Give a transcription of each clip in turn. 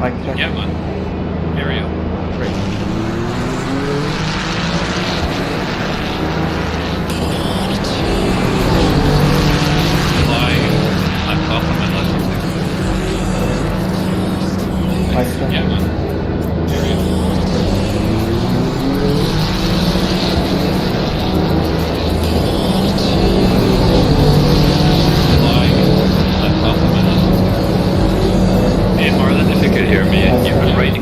Mic check. Yeah, man. Area. Great. Flying. I'm compliment left. Mic check. Yeah, man. Area. Flying. I'm compliment left. Hey, Marlon, if you could hear me, you can write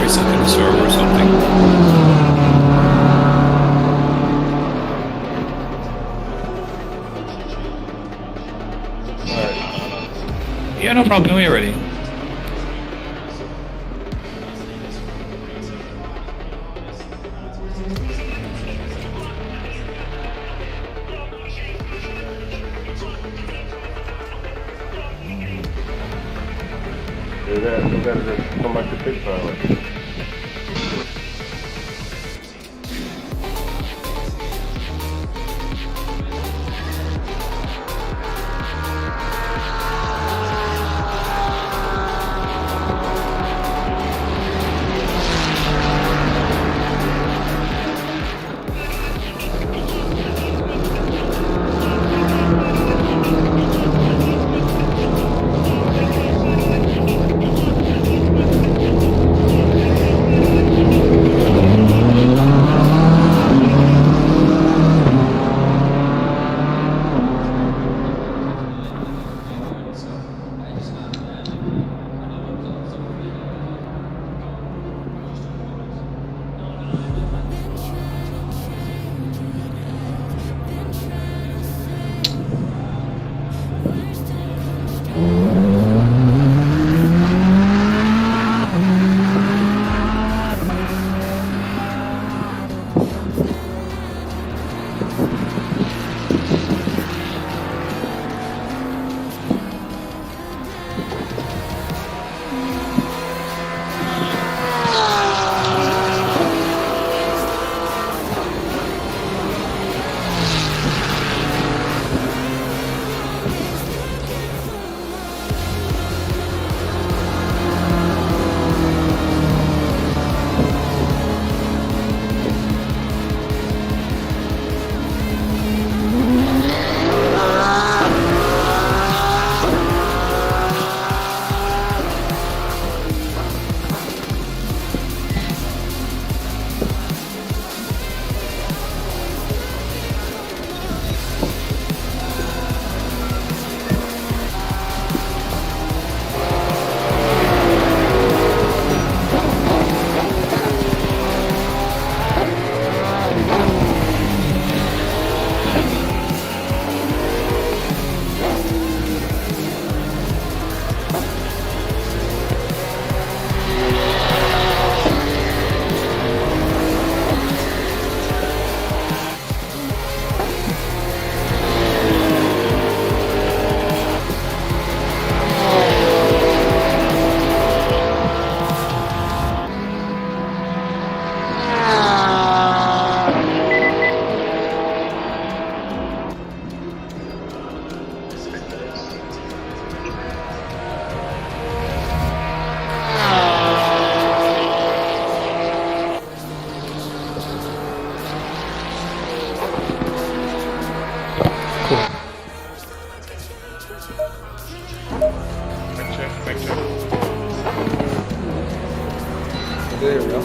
resetting the server or something. Yeah, no problem. When you're ready. We gotta just come back to fix power. There we go.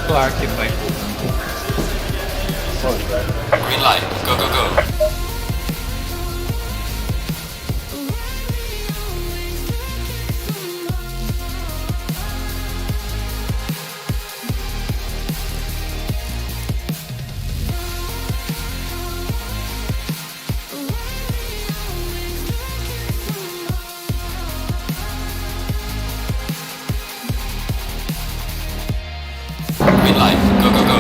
Clark in my green light. Go, go, go. Green light. Go, go, go.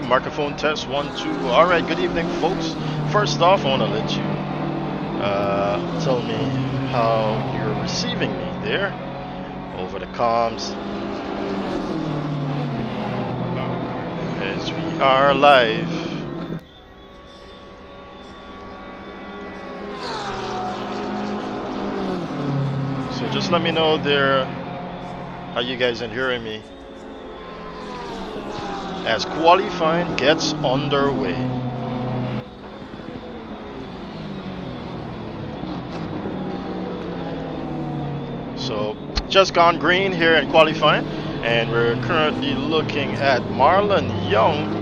Microphone test 1 2. All right, good evening, folks. First off, I want to let you tell me how you're receiving me there over the comms as we are live. So just let me know there how you guys are hearing me as qualifying gets underway. So just gone green here in qualifying, and we're currently looking at Marlon Young,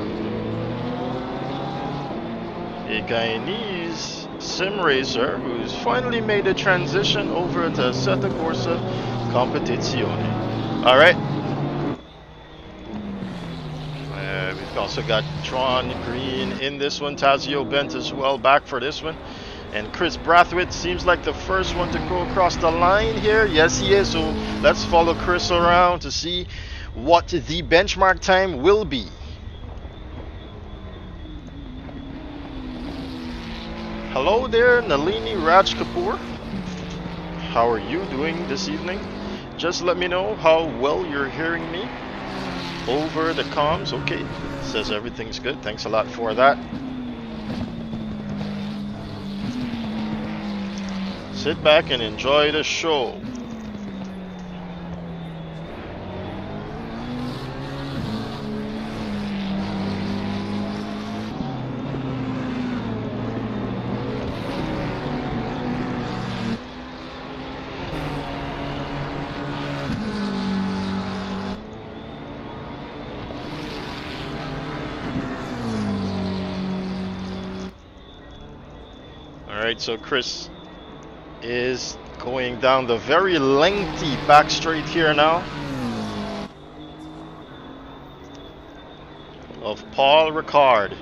a Guyanese sim racer who's finally made a transition over to Assetto Corsa Competizione. All right. We've also got Tron Green in this one, Tazio Bent as well back for this one. And Chris Brathwaite seems like the first one to go across the line here. Yes, he is. So let's follow Chris around to see what the benchmark time will be. Hello there, Nalini Raj Kapoor. How are you doing this evening? Just let me know how well you're hearing me over the comms. Okay, says everything's good. Thanks a lot for that. Sit back and enjoy the show. Alright, so Chris is going down the very lengthy back straight here now of Paul Ricard.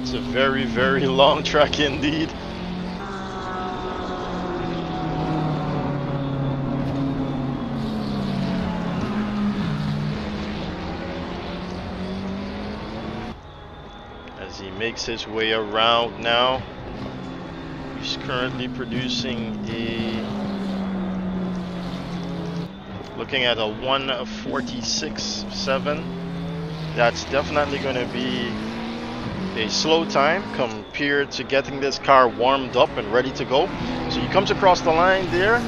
It's a very, very long track indeed. He makes his way around now. He's currently producing looking at a 1:46.7. That's definitely going to be a slow time compared to getting this car warmed up and ready to go. So he comes across the line there,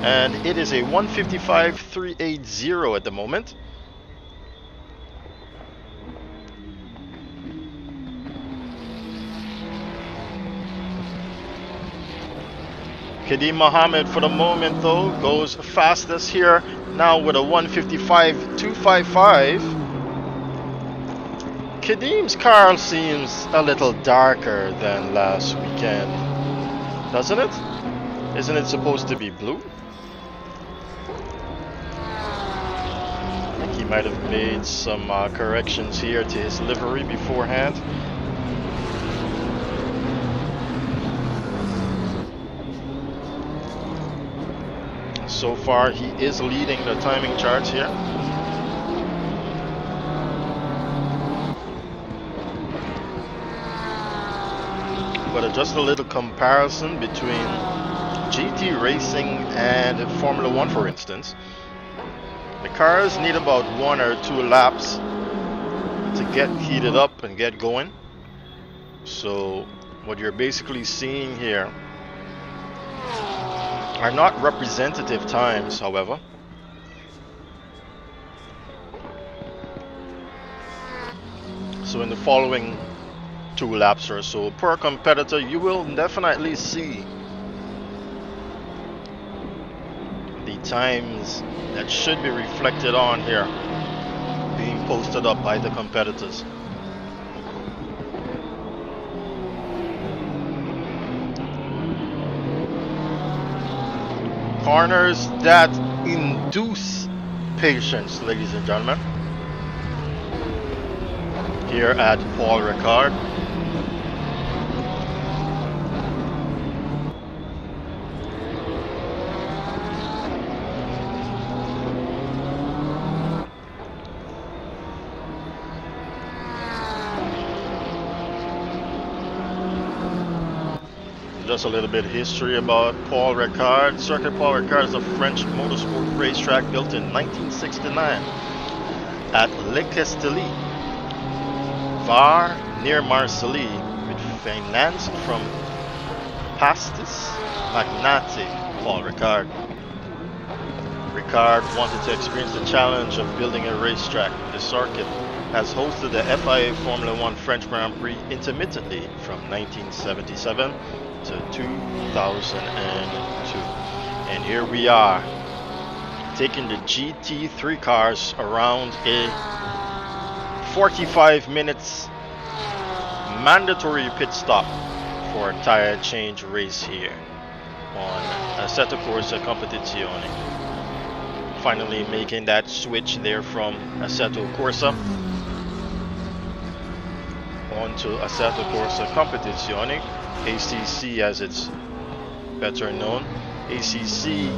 and it is a 1:55.380 at the moment. Kadeem Mohammed for the moment though goes fastest here now with a 1:55.255. Kadeem's car seems a little darker than last weekend, doesn't it? Isn't it supposed to be blue? I think he might have made some corrections here to his livery beforehand. So far, he is leading the timing charts here. But just a little comparison between GT racing and Formula 1, for instance. The cars need about 1 or 2 laps to get heated up and get going. So what you're basically seeing here are not representative times, however. So in the following 2 laps or so per competitor, you will definitely see the times that should be reflected on here being posted up by the competitors. Corners that induce patience, ladies and gentlemen, here at Paul Ricard. just a little bit of history about Paul Ricard. Circuit Paul Ricard is a French motorsport racetrack built in 1969 at Le Castelli, Var, near Marseille, with finance from Pastis Magnate Paul Ricard. Ricard wanted to experience the challenge of building a racetrack. The circuit has hosted the FIA Formula One French Grand Prix intermittently from 1977 to 2002. And here we are, taking the GT3 cars around a 45 minutes mandatory pit stop for a tire change race here on Assetto Corsa Competizione. Finally making that switch there from Assetto Corsa onto Assetto Corsa Competizione, ACC as it's better known. ACC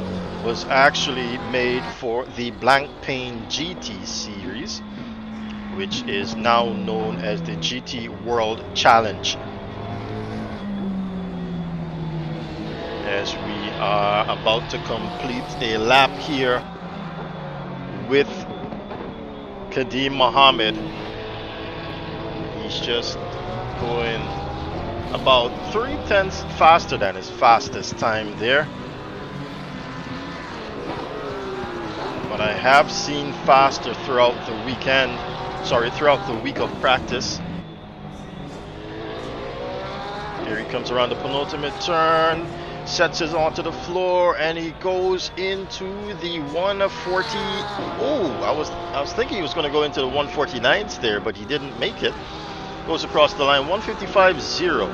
was actually made for the Blank Pain GT series, which is now known as the GT World Challenge. As we are about to complete a lap here with Kadeem Mohammed. He's just going about 3/10 faster than his fastest time there. But I have seen faster throughout the weekend, throughout the week of practice. Here he comes around the penultimate turn, sets it onto the floor, and he goes into the 140. Oh, I was thinking he was going to go into the 149s there, but he didn't make it. Goes across the line, 155.0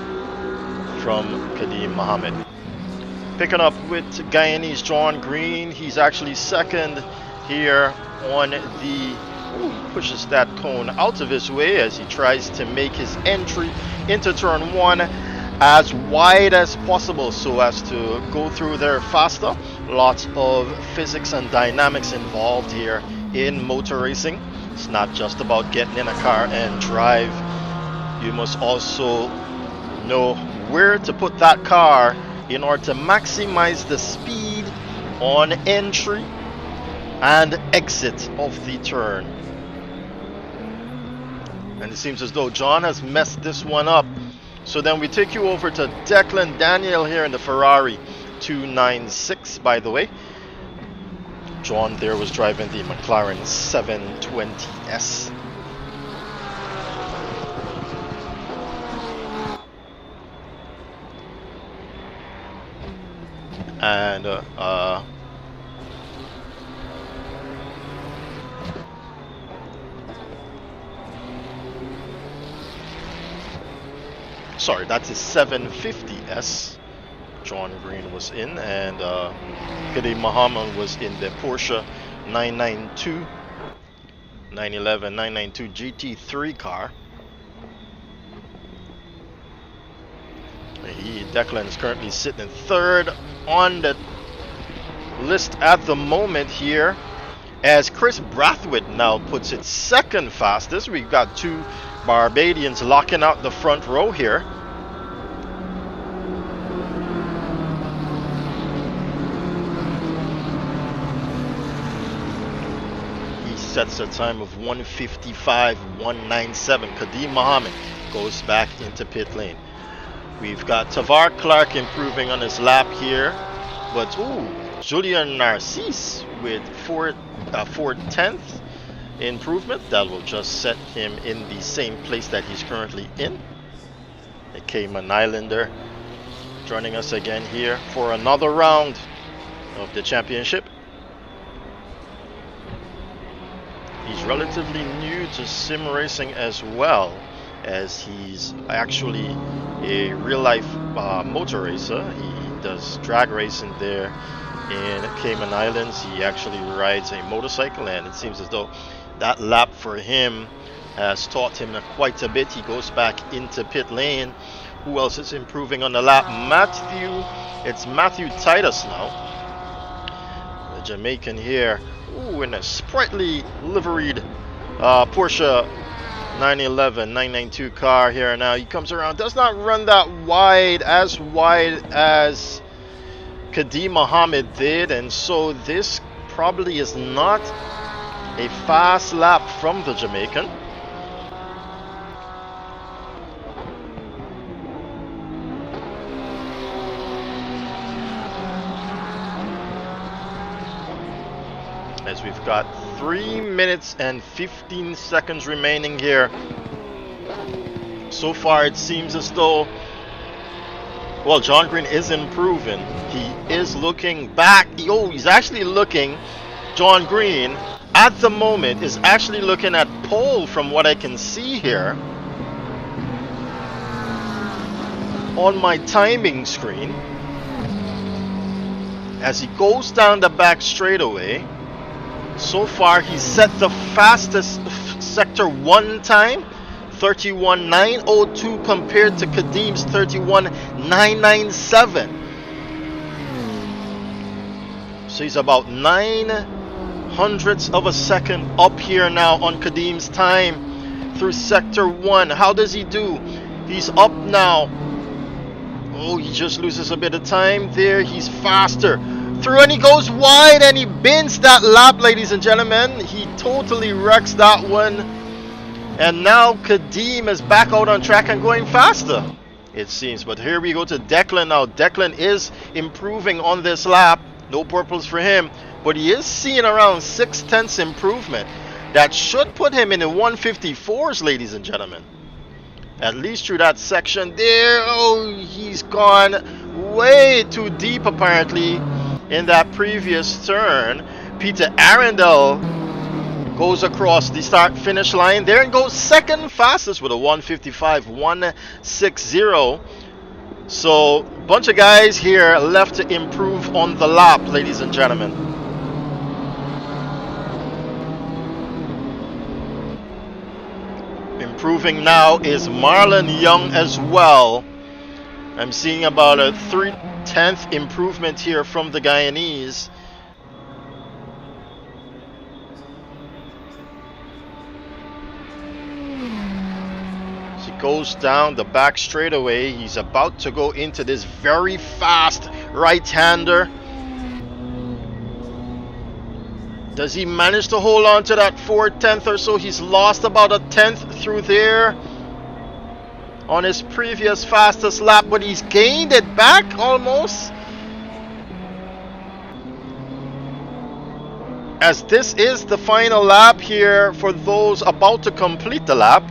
from Kadeem Mohammed. Picking up with Guyanese John Green. He's actually second here on the, pushes that cone out of his way as he tries to make his entry into turn one as wide as possible so as to go through there faster. Lots of physics and dynamics involved here in motor racing. It's not just about getting in a car and drive. You must also know where to put that car in order to maximize the speed on entry and exit of the turn. And it seems as though John has messed this one up. So then we take you over to Declan Daniel here in the Ferrari 296, by the way. John there was driving the McLaren 720S. And sorry, that's a 750S. John Green was in, and Kadeem Mohammed was in the Porsche 992, 911, 992 GT3 car. Declan is currently sitting third on the list at the moment here, as Chris Brathwaite now puts it second fastest. We've got two Barbadians locking out the front row here. He sets a time of 1:55.197. Kadeem Mohammed goes back into pit lane. We've got Tavar Clark improving on his lap here, but Julian Narcisse with 4/10th improvement. That will just set him in the same place that he's currently in. The Cayman Islander joining us again here for another round of the championship. He's relatively new to sim racing as well, as he's actually a real-life motor racer. He does drag racing there in Cayman Islands. He actually rides a motorcycle, and it seems as though that lap for him has taught him quite a bit. He goes back into pit lane. Who else is improving on the lap? It's Matthew Titus now, the Jamaican here. In a sprightly liveried Porsche 911, 992 car here now. He comes around, does not run that wide as Kadim Mohammed did, and so this probably is not a fast lap from the Jamaican. As we've got 3 minutes and 15 seconds remaining here. So far it seems as though, well, John Green is improving. He is looking back. Oh, he's actually looking, John Green at the moment is actually looking at pole from what I can see here on my timing screen as he goes down the back straightaway. So far he's set the fastest sector 1 time, 31.902 compared to Kadim's 31.997. So he's about 9/100ths of a second up here now on Kadim's time through sector 1. How does he do? He's up now. Oh, he just loses a bit of time there. He's faster. Through, and he goes wide and he bends that lap, ladies and gentlemen. He totally wrecks that one. And now Kadim is back out on track and going faster, it seems. But here we go to Declan now. Declan is improving on this lap. No purples for him. But he is seeing around 0.6 improvement. That should put him in the 154s, ladies and gentlemen. At least through that section there. Oh, he's gone way too deep apparently in that previous turn. Peter Arundel goes across the start finish line there and goes second fastest with a 155.160. So a bunch of guys here left to improve on the lap, ladies and gentlemen. Improving now is Marlon Young as well. I'm seeing about a 3/10 improvement here from the Guyanese. As he goes down the back straightaway, he's about to go into this very fast right-hander. Does he manage to hold on to that 4/10 or so? He's lost about a 10th through there on his previous fastest lap, but he's gained it back almost. As this is the final lap here for those about to complete the lap.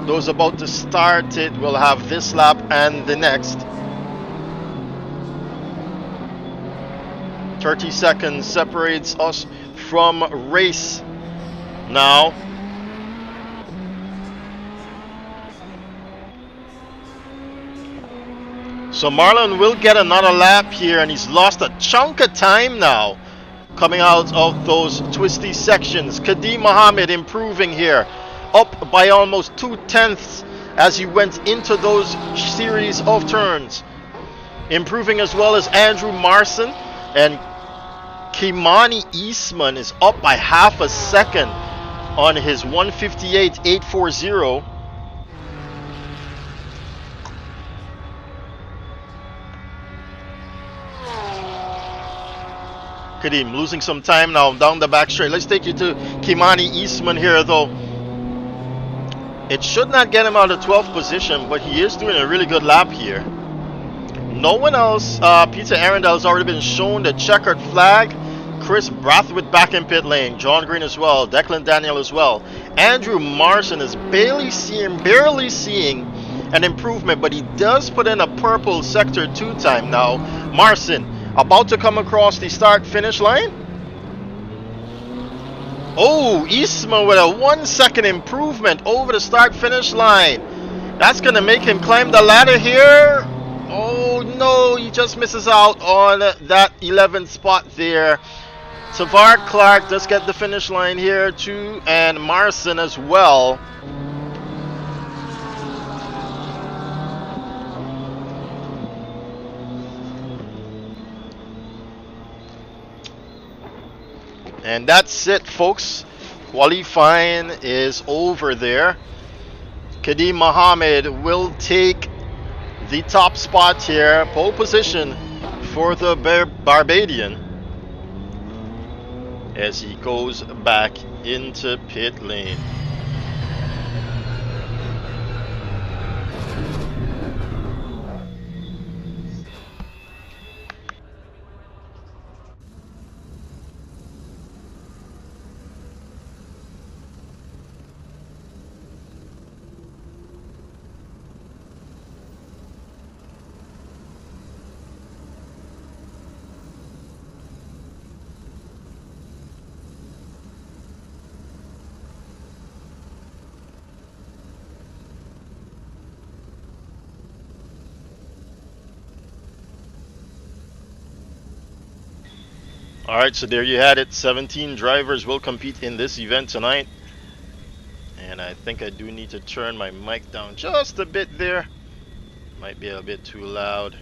Those about to start it will have this lap and the next. 30 seconds separates us from race now. So Marlon will get another lap here, and he's lost a chunk of time now coming out of those twisty sections. Kadim Mohammed improving here, up by almost 2/10 as he went into those series of turns. Improving as well as Andrew Marson, and Kimani Eastman is up by half a second on his 158.840. Kadim losing some time now down the back straight. Let's take you to Kimani Eastman here though. It should not get him out of 12th position, but he is doing a really good lap here. No one else. Peter Arundel has already been shown the checkered flag. Chris Brathwaite back in pit lane. John Green as well. Declan Daniel as well. Andrew Marson is barely seeing an improvement, but he does put in a purple sector 2 time now. Marson about to come across the start finish line. Oh, Eastman with a 1 second improvement over the start finish line. That's gonna make him climb the ladder here. Oh no, he just misses out on that 11th spot there. Tavar Clark does get the finish line here too, and Marson as well. And that's it, folks. Qualifying is over there. Kadeem Mohammed will take the top spot here, pole position for the Barbadian as he goes back into pit lane. Alright, so there you had it. 17 drivers will compete in this event tonight. And I think I do need to turn my mic down just a bit there. Might be a bit too loud.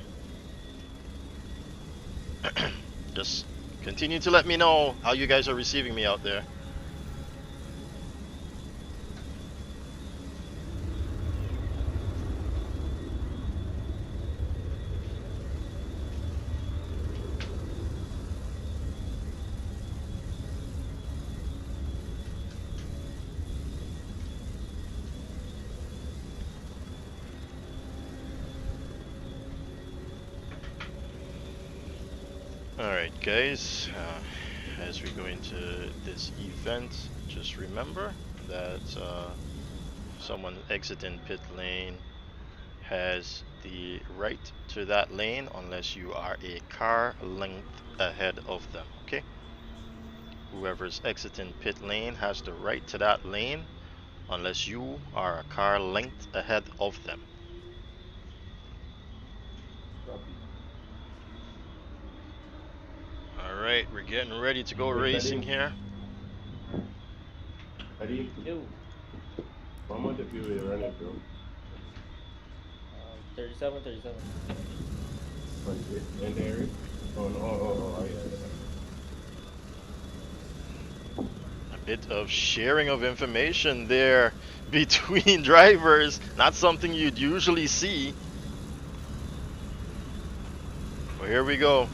Just continue to let me know how you guys are receiving me out there. Alright guys, as we go into this event, just remember that someone exiting pit lane has the right to that lane unless you are a car length ahead of them, okay? Whoever's exiting pit lane has the right to that lane unless you are a car length ahead of them. Alright, we're getting ready to go racing here. Ready? How much of you are running, bro? 37. And Eric? Oh, yeah. A bit of sharing of information there between drivers, not something you'd usually see. Well, here we go.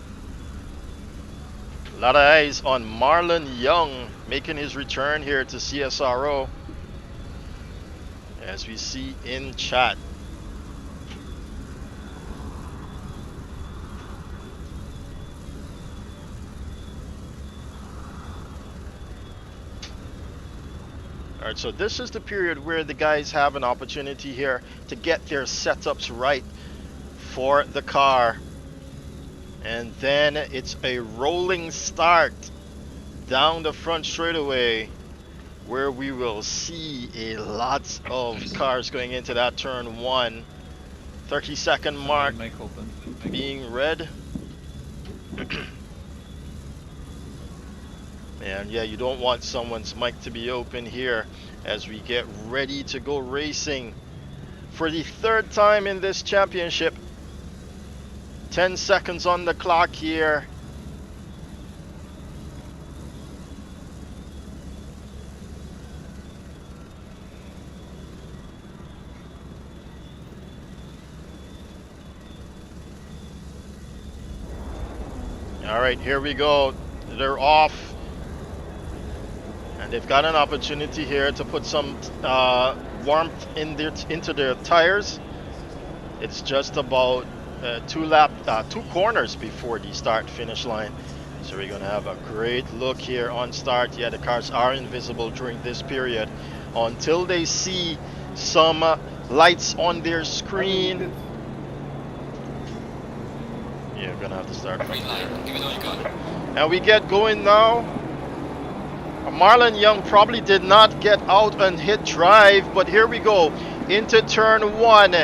A lot of eyes on Marlon Young making his return here to CSRO, as we see in chat. Alright, so this is the period where the guys have an opportunity here to get their setups right for the car. And then it's a rolling start down the front straightaway where we will see a lot of cars going into that turn 1. 30-second mark being red. And yeah, you don't want someone's mic to be open here as we get ready to go racing for the 3rd time in this championship. 10 seconds on the clock here. All right, here we go. They're off. And they've got an opportunity here to put some warmth into their tires. It's just about 2 corners before the start finish line, so we're gonna have a great look here on start. Yeah, the cars are invisible during this period until they see some lights on their screen. Yeah, we're gonna have to start from there. Give it all you got. And we get going now. Marlon Young probably did not get out and hit drive, but here we go into turn 1.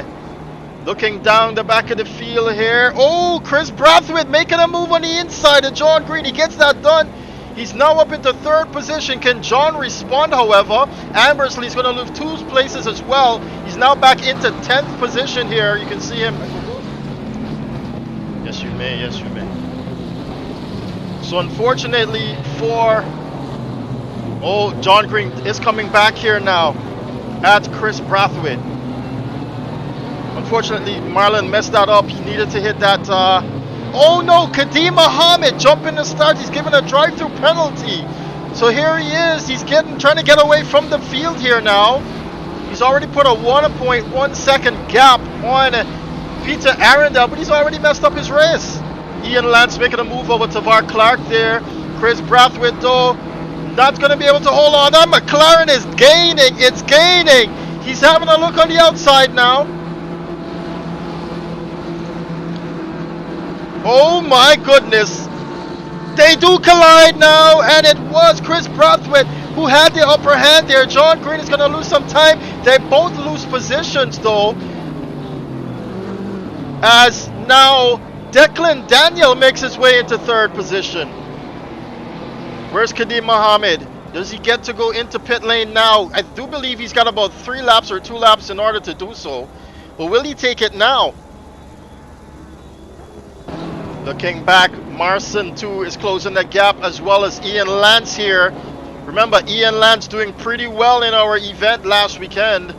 Looking down the back of the field here. Oh, Chris Brathwaite making a move on the inside of John Green. He gets that done. He's now up into 3rd position. Can John respond, however? Ambersley's going to lose 2 places as well. He's now back into 10th position here. You can see him. Yes, you may. Yes, you may. So unfortunately for Oh, John Green is coming back here now at Chris Brathwaite. Unfortunately, Marlon messed that up. He needed to hit that. Oh no, Kadeem Mohammed jumping the start. He's given a drive-through penalty. So here he is. He's trying to get away from the field here now. He's already put a 1.1 second gap on Peter Arundel, but he's already messed up his race. Ian Lance making a move over to Var Clark there. Chris Brathwaite though, not going to be able to hold on. That McLaren is gaining. It's gaining. He's having a look on the outside now. Oh my goodness. They do collide now, and it was Chris Brathwaite who had the upper hand there. John Green is going to lose some time. They both lose positions though, as now Declan Daniel makes his way into third position. Where's Kadeem Mohammed? Does he get to go into pit lane now? I do believe he's got about 3 laps or 2 laps in order to do so. But will he take it now? Looking back, Marson too is closing the gap, as well as Ian Lance here. Remember, Ian Lance doing pretty well in our event last weekend.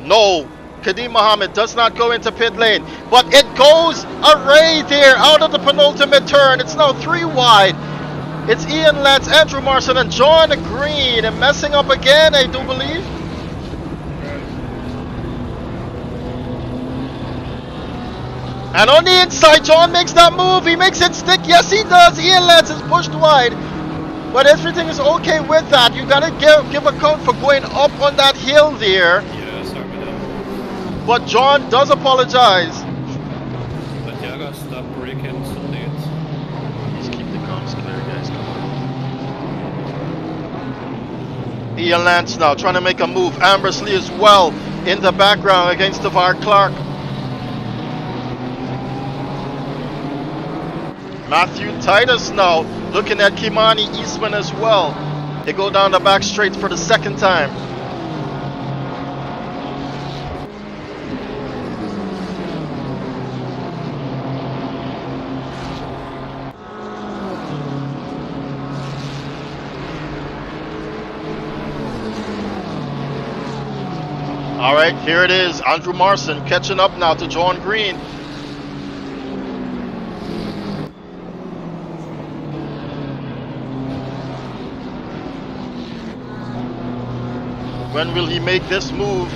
No, Kadeem Mohammed does not go into pit lane, but it goes array there out of the penultimate turn. It's now 3 wide. It's Ian Lance, Andrew Marson, and John Green, and messing up again, I do believe. And on the inside, John makes that move. He makes it stick. Yes, he does. Ian Lance is pushed wide, but everything is okay with that. You gotta give account for going up on that hill there. Yeah, sorry about that. But John does apologize. But yeah, I gotta stop braking so late. Just keep the comms clear, guys. Come on. Ian Lance now trying to make a move. Ambersley as well in the background against Var Clark. Matthew Titus now looking at Kimani Eastman as well. They go down the back straight for the second time. All right, here it is. Andrew Marson catching up now to John Green. When will he make this move?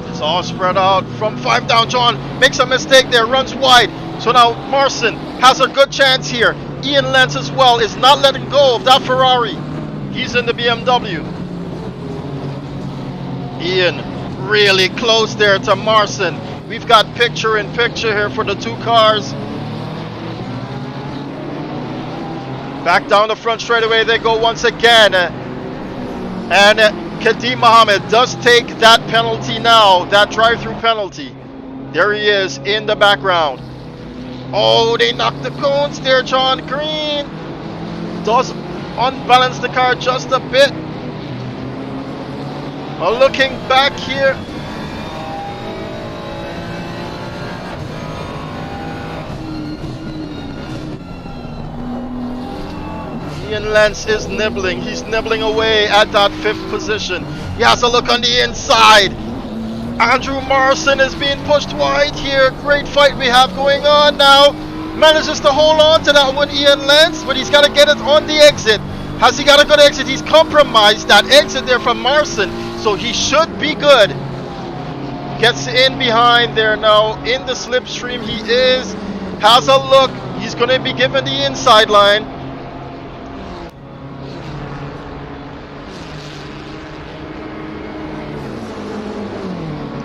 It's all spread out from 5 down. John makes a mistake there, runs wide. So now Marson has a good chance here. Ian Lance as well is not letting go of that Ferrari. He's in the BMW. Ian really close there to Marson. We've got picture in picture here for the 2 cars. Back down the front straightaway they go once again. And Kadeem Mohammed does take that penalty now, that drive-through penalty. There he is in the background. Oh, they knocked the cones there. John Green does unbalance the car just a bit. Looking back here. Ian Lance is nibbling. He's nibbling away at that 5th position. He has a look on the inside. Andrew Marson is being pushed wide here. Great fight we have going on now. Manages to hold on to that one, Ian Lance, but he's got to get it on the exit. Has he got a good exit? He's compromised that exit there from Marson, so he should be good. Gets in behind there now. In the slipstream he is. Has a look. He's going to be given the inside line.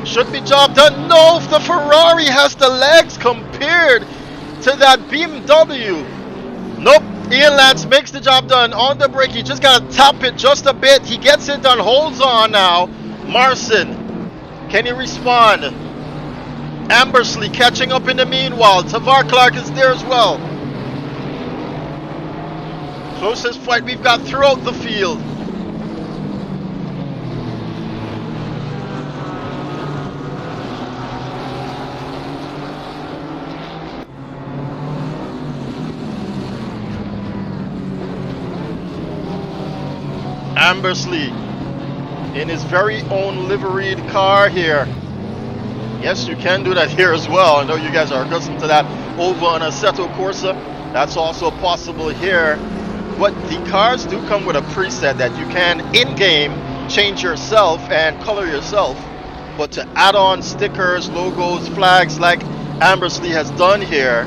Should be job done. No, if the Ferrari has the legs compared to that BMW. Nope, Ian Lance makes the job done on the brake. He just got to tap it just a bit. He gets it done, holds on now. Marson, can he respond? Ambersley catching up in the meanwhile. Tavar Clark is there as well. Closest fight we've got throughout the field. Ambersley in his very own liveried car here. Yes, you can do that here as well. I know you guys are accustomed to that over on Assetto Corsa. That's also possible here. But the cars do come with a preset that you can in-game change yourself and color yourself. But to add on stickers, logos, flags like Ambersley has done here,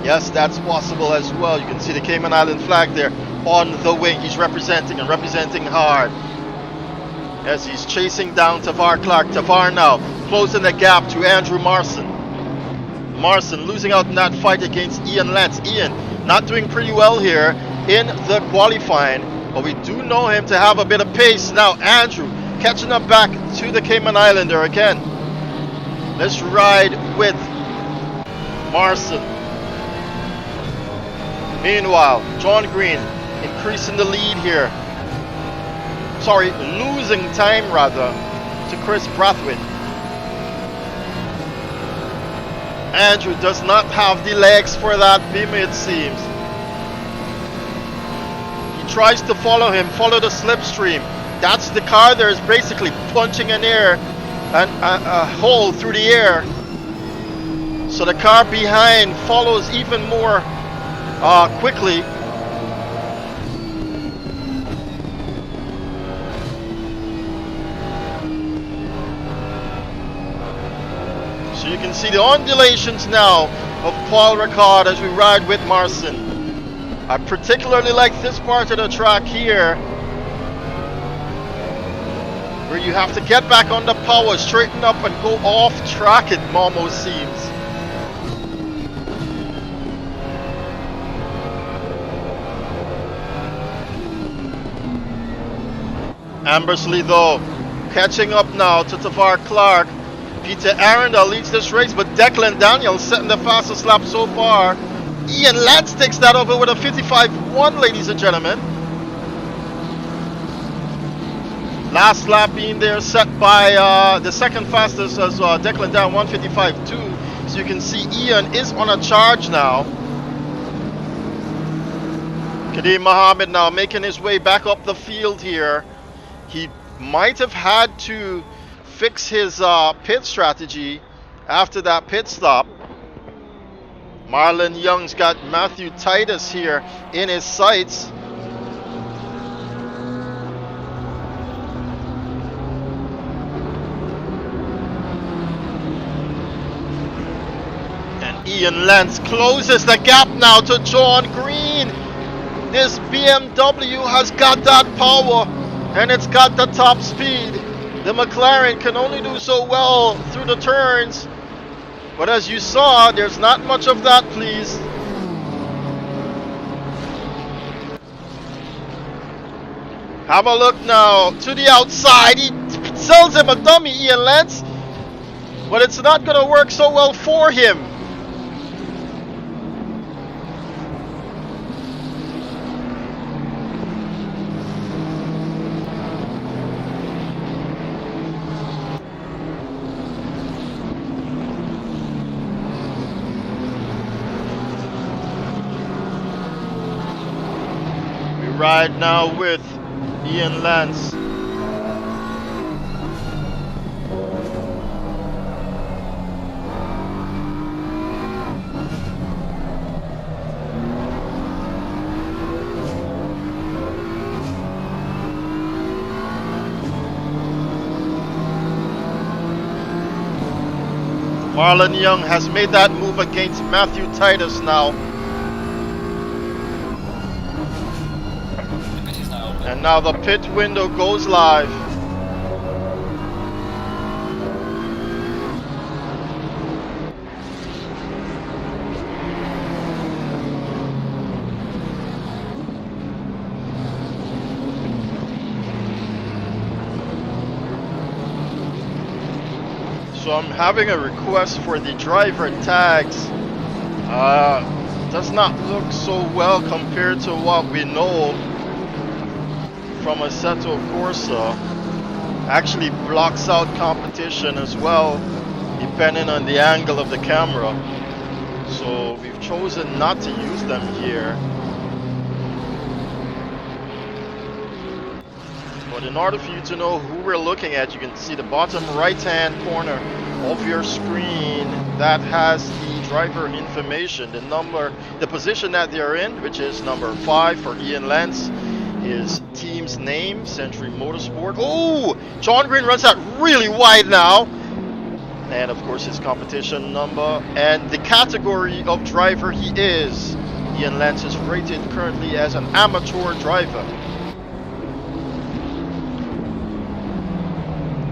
yes, that's possible as well. You can see the Cayman Island flag there on the wing. He's representing and representing hard. Yes, he's chasing down Tavar Clark. Tavar now closing the gap to Andrew Marson. Marson losing out in that fight against Ian Lance. Ian not doing pretty well here in the qualifying, but we do know him to have a bit of pace. Now Andrew catching up back to the Cayman Islander again. Let's ride with Marson. Meanwhile, John Green increasing the lead here. Sorry, losing time rather to Chris Brathwaite. Andrew does not have the legs for that beam, it seems. He tries to follow him, follow the slipstream. That's the car there is basically punching an air and a hole through the air. So the car behind follows even more quickly. So you can see the undulations now of Paul Ricard as we ride with Marson. I particularly like this part of the track here, where you have to get back on the power, straighten up and go off track, it almost seems. Ambersley though, catching up now to Tavar Clark. Peter Arundel leads this race, but Declan Daniels setting the fastest lap so far. Ian Lance takes that over with a 55.1, ladies and gentlemen. Last lap being there set by the second fastest as Declan down 155.2. So you can see Ian is on a charge now. Kadeem Mohammed now making his way back up the field here. He might have had to fix his pit strategy after that pit stop. Marlon Young's got Matthew Titus here in his sights. And Ian Lance closes the gap now to John Green. This BMW has got that power and it's got the top speed. The McLaren can only do so well through the turns, but as you saw, there's not much of that, please. Have a look now to the outside. He sells him a dummy, Ian Lance, but it's not going to work so well for him. Ride now with Ian Lance. Marlon Young has made that move against Matthew Titus now. And now the pit window goes live. So I'm having a request for the driver tags. Does not look so well compared to what we know from Assetto Corsa. Actually blocks out competition as well, depending on the angle of the camera. So we've chosen not to use them here. But in order for you to know who we're looking at, you can see the bottom right-hand corner of your screen that has the driver information, the number, the position that they're in, which is number 5 for Ian Lance. His team's name, Century Motorsport. Oh, John Green runs that really wide now. And of course his competition number and the category of driver he is. Ian Lance is rated currently as an amateur driver.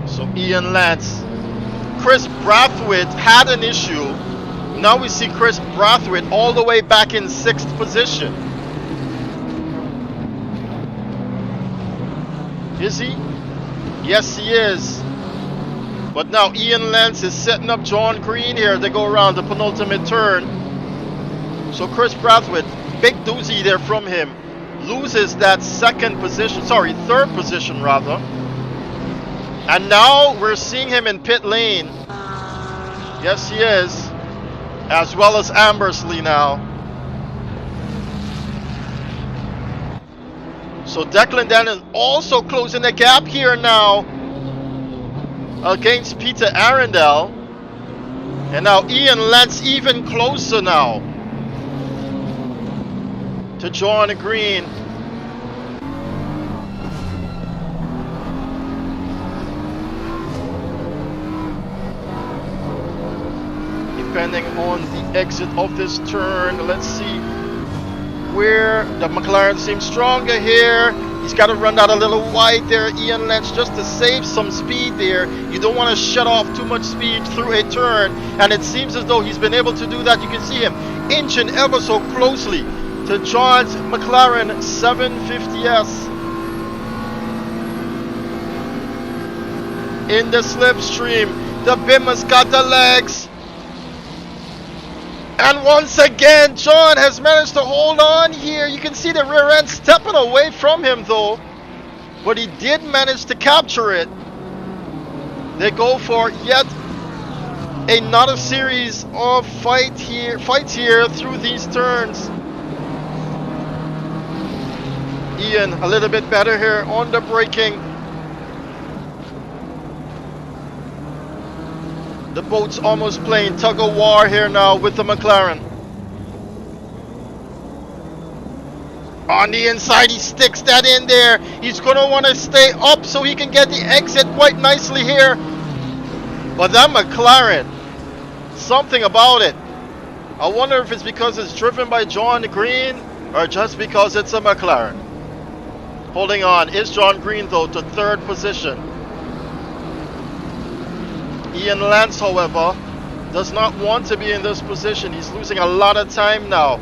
So Ian Lance. Chris Brathwaite had an issue. Now we see Chris Brathwaite all the way back in 6th position. Is he? Yes, he is. But now Ian Lance is setting up John Green here to go around the penultimate turn. So Chris Brathwaite, big doozy there from him, loses that 3rd position rather. And now we're seeing him in pit lane. Yes, he is. As well as Ambersley now. So Declan Dan is also closing the gap here now against Peter Arundel. And now Ian Lance even closer now to John Green. Depending on the exit of this turn, let's see where the McLaren seems stronger here. He's got to run that a little wide there, Ian Lance, just to save some speed there. You don't want to shut off too much speed through a turn, and it seems as though he's been able to do that. You can see him inching ever so closely to John's McLaren 750S. In the slipstream, the Bim has got the legs. And once again, John has managed to hold on here. You can see the rear end stepping away from him though. But he did manage to capture it. They go for yet another series of fights here through these turns. Ian a little bit better here on the braking. The boat's almost playing tug of war here now with the McLaren. On the inside, he sticks that in there. He's going to want to stay up so he can get the exit quite nicely here. But that McLaren, something about it. I wonder if it's because it's driven by John Green or just because it's a McLaren. Holding on is John Green though to 3rd position. Ian Lance, however, does not want to be in this position. He's losing a lot of time now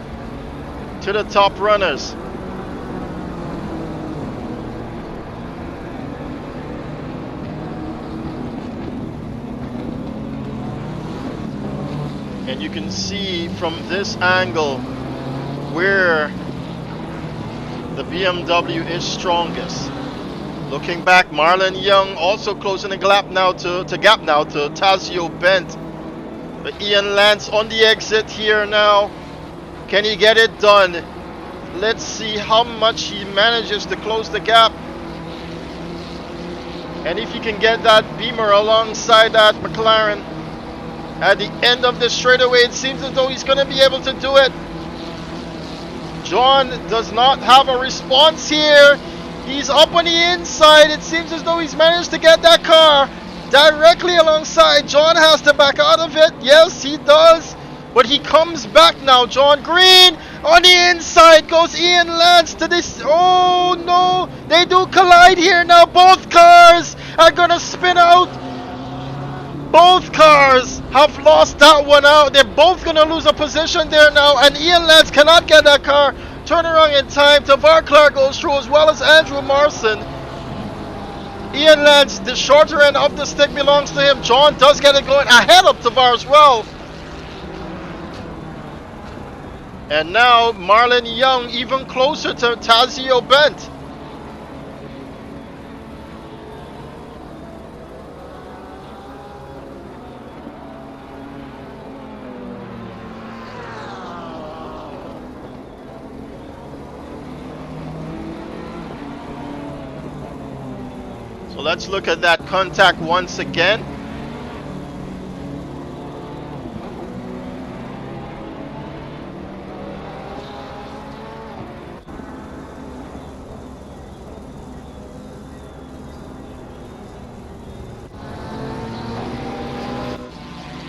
to the top runners. And you can see from this angle where the BMW is strongest. Looking back, Marlon Young also closing the gap now to Tazio Bent. But Ian Lance on the exit here now. Can he get it done? Let's see how much he manages to close the gap. And if he can get that Beamer alongside that McLaren at the end of the straightaway, it seems as though he's going to be able to do it. John does not have a response here. He's up on the inside. It seems as though he's managed to get that car directly alongside. John has to back out of it. Yes, he does. But he comes back now. John Green on the inside goes Ian Lance to this. Oh no, they do collide here now. Both cars are going to spin out. Both cars have lost that one out. They're both going to lose a position there now. And Ian Lance cannot get that car turn around in time. Tavar Clark goes through as well as Andrew Marson. Ian Lance, the shorter end of the stick belongs to him. John does get it going ahead of Tavar as well. And now Marlon Young even closer to Tazio Bent. So let's look at that contact once again.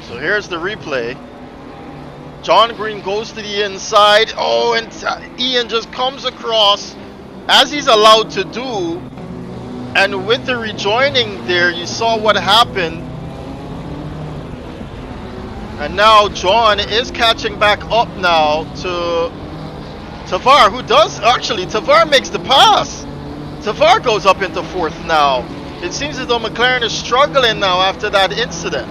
So here's the replay. John Green goes to the inside. Oh, and Ian just comes across as he's allowed to do. And with the rejoining there, you saw what happened. And now John is catching back up now to Tavar, who does actually. Tavar makes the pass. Tavar goes up into fourth now. It seems as though McLaren is struggling now after that incident.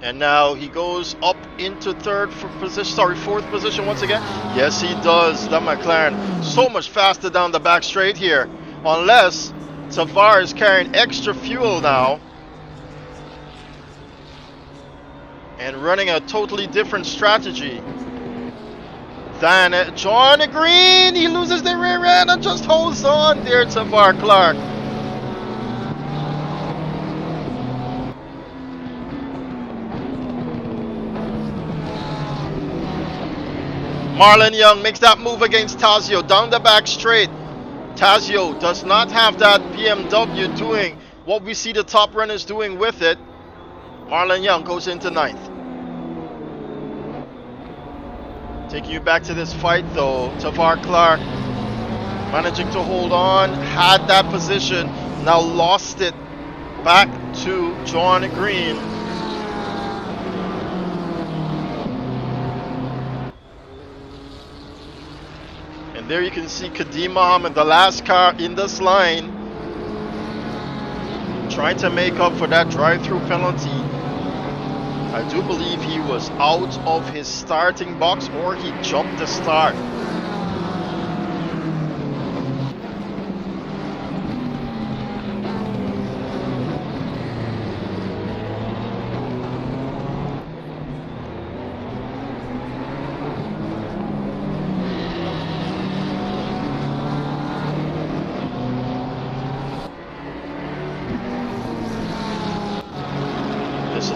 And now he goes up into fourth position once again. Yes, he does. That McLaren so much faster down the back straight here. Unless Tavar is carrying extra fuel now. And running a totally different strategy than John Green. He loses the rear end and just holds on there, Tavar Clark. Marlon Young makes that move against Tazio down the back straight. Tazio does not have that BMW doing what we see the top runners doing with it. Marlon Young goes into ninth. Taking you back to this fight though, Tavar Clark managing to hold on, had that position, now lost it back to John Green. And there you can see Kadeem Mohammed, the last car in this line, trying to make up for that drive-through penalty. I do believe he was out of his starting box or he jumped the start.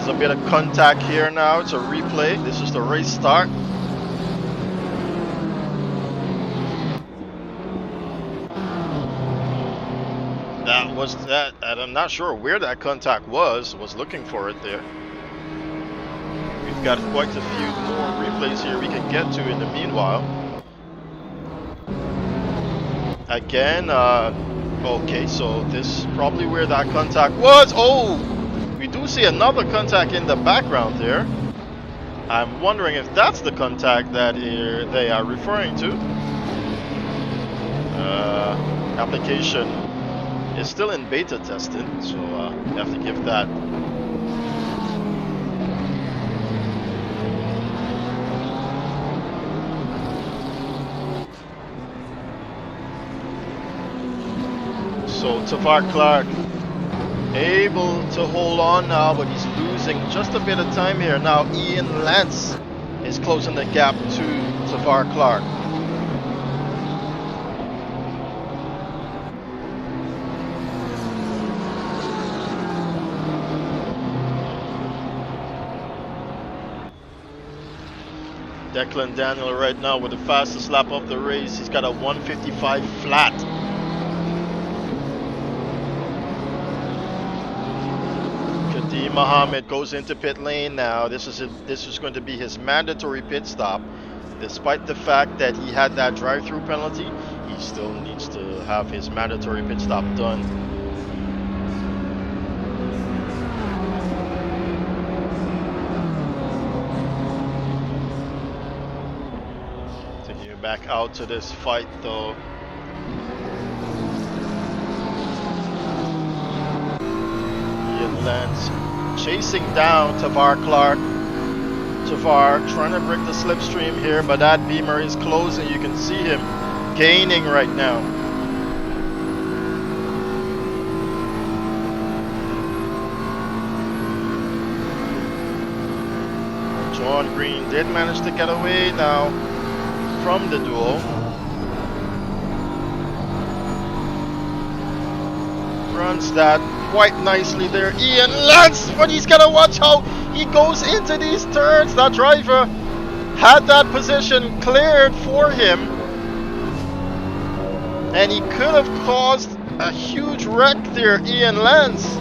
A bit of contact here now. It's a replay. This is the race start. That was that, and I'm not sure where that contact was looking for it there. We've got quite a few more replays here we can get to in the meanwhile. Again, okay, so this is probably where that contact was. Oh! We do see another contact in the background there. I'm wondering if that's the contact that they are referring to. Application is still in beta testing, so you have to give that. So Tavar Clark able to hold on now, but he's losing just a bit of time here. Now Ian Lance is closing the gap to Tavar Clark. Declan Daniel right now with the fastest lap of the race. He's got a 155 flat. Mohammed goes into pit lane now. This is going to be his mandatory pit stop. Despite the fact that he had that drive-through penalty, he still needs to have his mandatory pit stop done. Taking you back out to this fight though. Ian Lance chasing down Tavar Clark. Tavar trying to break the slipstream here, but that Beamer is closing. You can see him gaining right now. John Green did manage to get away now from the duel. Runs that quite nicely there. Ian Lance, but he's gotta watch how he goes into these turns. That driver had that position cleared for him, and he could have caused a huge wreck there, Ian Lance.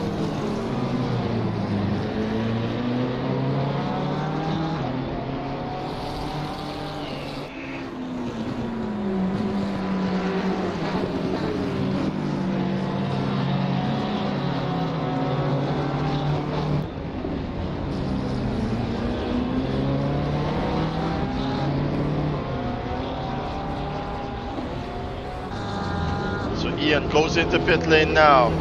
Ian goes into pit lane now.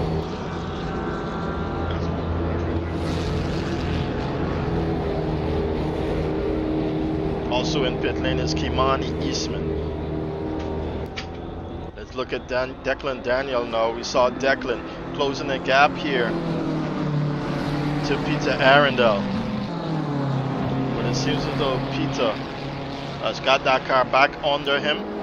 Also in pit lane is Kimani Eastman. Let's look at Declan Daniel now. We saw Declan closing a gap here to Peter Arundel. But it seems as though Peter has got that car back under him.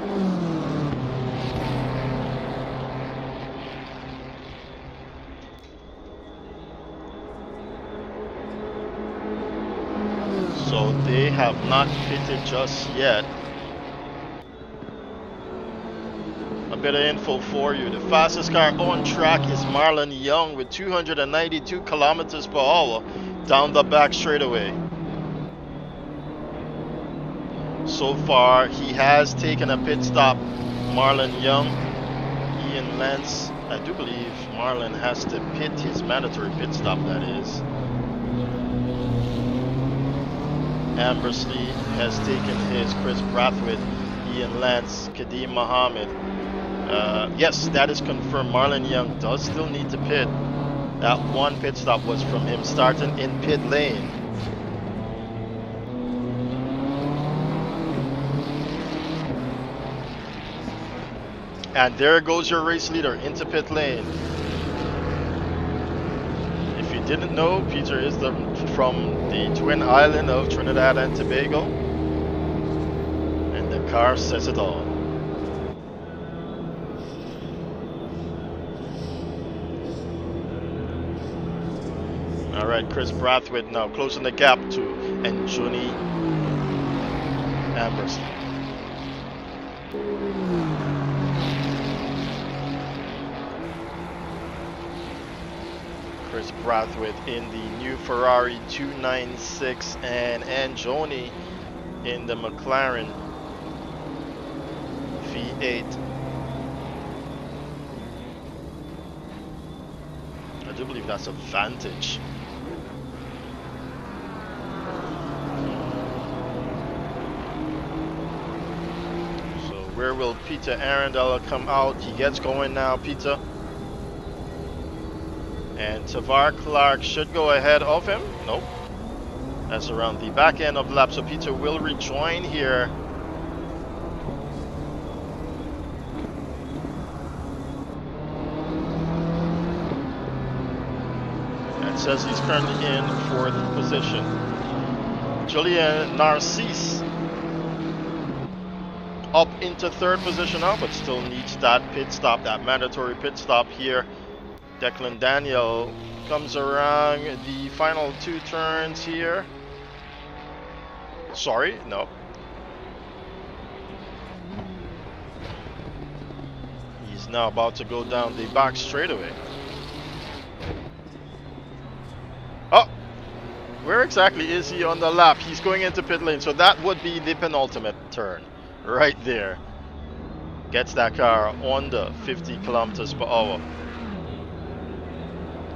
So they have not pitted just yet. A bit of info for you. The fastest car on track is Marlon Young with 292 kilometers per hour down the back straightaway. So far, he has taken a pit stop. Marlon Young, Ian Lance. I do believe Marlon has to pit his mandatory pit stop, that is. Ambersley has taken his. Chris Brathwaite, Ian Lance, Kadeem Mohammed. Yes, that is confirmed. Marlon Young does still need to pit. That one pit stop was from him starting in pit lane. And there goes your race leader into pit lane. If you didn't know, Peter is from the twin island of Trinidad and Tobago. And the car says it all. Alright, Chris Brathwaite now closing the gap to Johnny Ambersley. Chris Brathwaite in the new Ferrari 296 and Anjoni in the McLaren V8. I do believe that's a Vantage. So where will Peter Arundel come out? He gets going now, Peter. And Tavar Clark should go ahead of him. Nope. That's around the back end of the lap. So Peter will rejoin here. And says he's currently in fourth position. Julian Narcisse up into third position now, but still needs that pit stop, that mandatory pit stop here. Declan Daniel comes around the final two turns here. Sorry, no. He's now about to go down the back straightaway. Oh! Where exactly is he on the lap? He's going into pit lane, so that would be the penultimate turn. Right there. Gets that car under 50 kilometers per hour.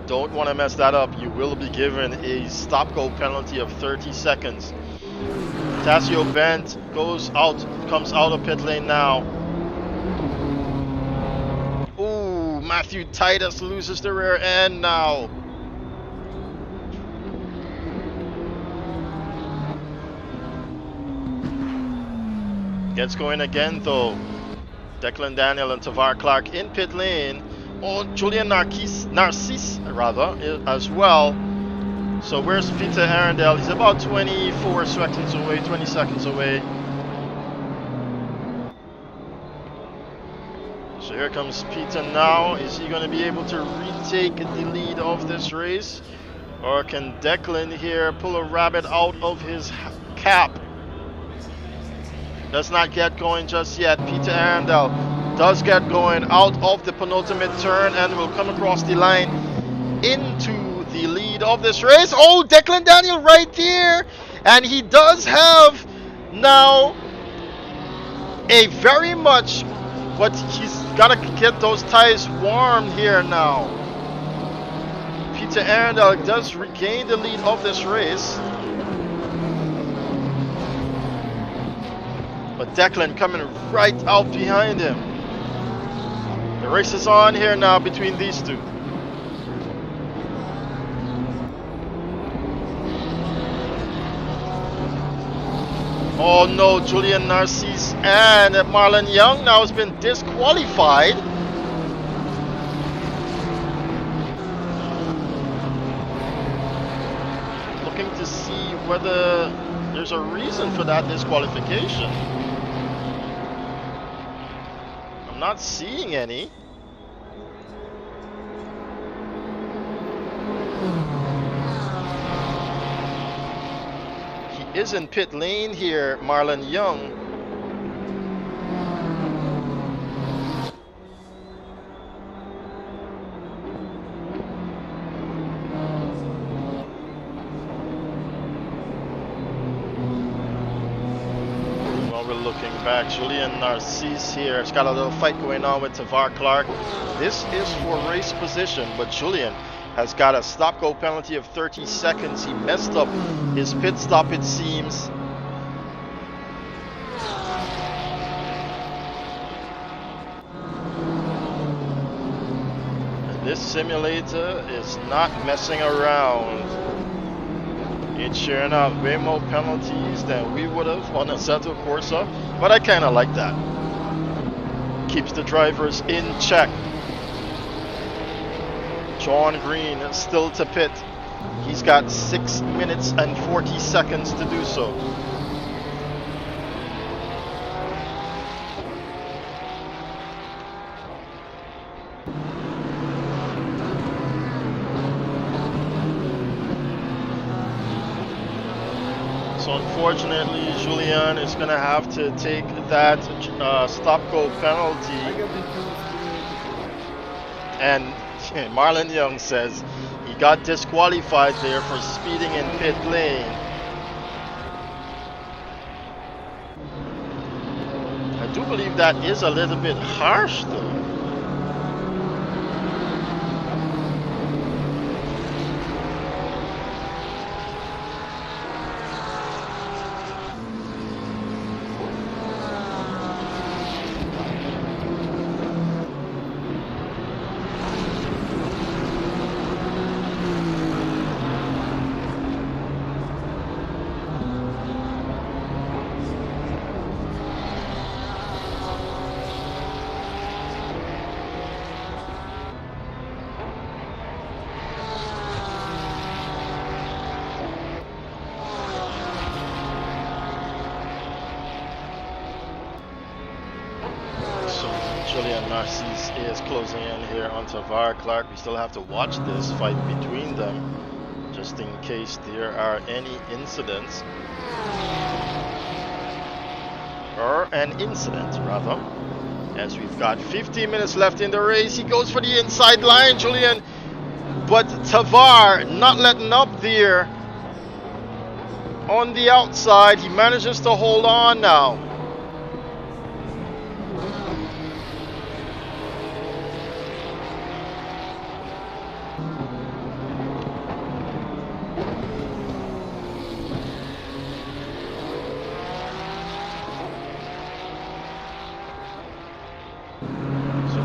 Don't want to mess that up. You will be given a stop-go penalty of 30 seconds. Tassio Bent comes out of pit lane now. Ooh, Matthew Titus loses the rear end now. Gets going again though. Declan Daniel and Tavar Clark in pit lane. Oh, Julian Narcisse rather as well. So where's Peter Arundel? He's about 24 seconds away, 20 seconds away. So here comes Peter now. Is he going to be able to retake the lead of this race? Or can Declan here pull a rabbit out of his cap? Does not get going just yet. Peter Arundel does get going out of the penultimate turn and will come across the line into the lead of this race. Oh, Declan Daniel right there. And he does have now a very much, but he's got to get those tires warmed here now. Peter Arundel does regain the lead of this race. But Declan coming right out behind him. The race is on here now between these two. Oh no, Julian Narcisse and Marlon Young now has been disqualified. Looking to see whether there's a reason for that disqualification. I'm not seeing any. He is in pit lane here, Marlon Young. Looking back, Julian Narcisse here. It's got a little fight going on with Tavar Clark. This is for race position, but Julian has got a stop-go penalty of 30 seconds. He messed up his pit stop, it seems. And this simulator is not messing around. It's sharing out way more penalties than we would have on Assetto Corsa, but I kind of like that. Keeps the drivers in check. John Green still to pit. He's got 6 minutes and 40 seconds to do so. So unfortunately, Julian is going to have to take that stop-go penalty. And Marlon Young says he got disqualified there for speeding in pit lane. I do believe that is a little bit harsh though. Julian Narcisse is closing in here on Tavar Clark. We still have to watch this fight between them, just in case there are any incidents. Or an incident, rather. As we've got 15 minutes left in the race. He goes for the inside line, Julian. But Tavar not letting up there. On the outside, he manages to hold on now.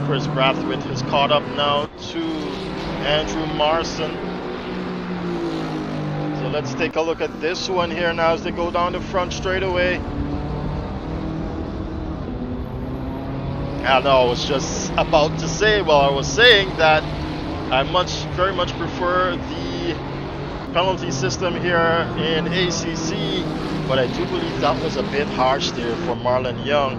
Chris Brathwaite has caught up now to Andrew Marson. So let's take a look at this one here now as they go down the front straightaway. I know, I was just about to say, well, I was saying that I very much prefer the penalty system here in ACC, but I do believe that was a bit harsh there for Marlon Young.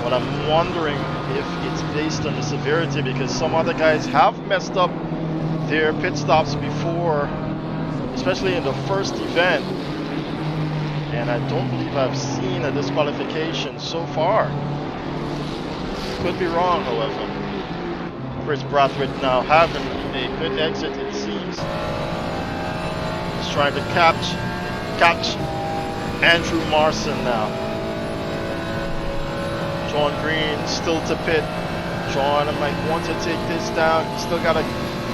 But I'm wondering if it's based on the severity, because some other guys have messed up their pit stops before, especially in the first event, and I don't believe I've seen a disqualification so far. Could be wrong, however. Chris Brathwaite now having a pit exit, it seems. He's trying to catch Andrew Marson now. John Green still to pit. John might want to take this down. He's still got a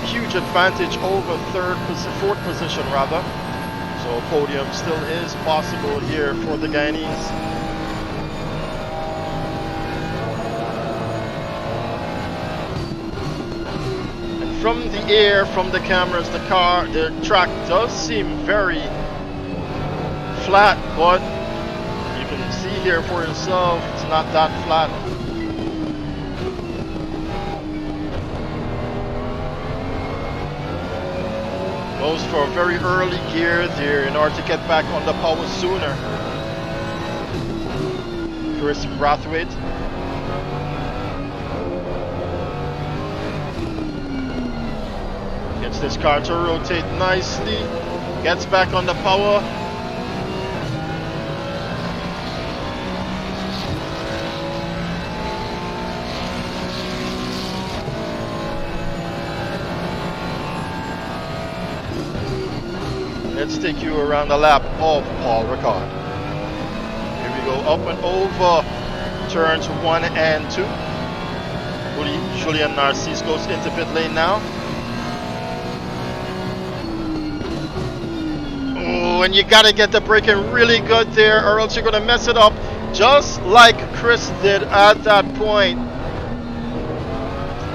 huge advantage over fourth position rather. So a podium still is possible here for the Guyanese. From the air, from the cameras, the track does seem very flat, but you can see here for yourself, it's not that flat. Goes for a very early gear there in order to get back on the power sooner. Chris Brathwaite. Gets this car to rotate nicely, gets back on the power. Let's take you around the lap of Paul Ricard. Here we go, up and over turns 1 and 2. Julian Narcisse goes into pit lane now. Oh, and you gotta get the braking really good there, or else you're gonna mess it up, just like Chris did at that point.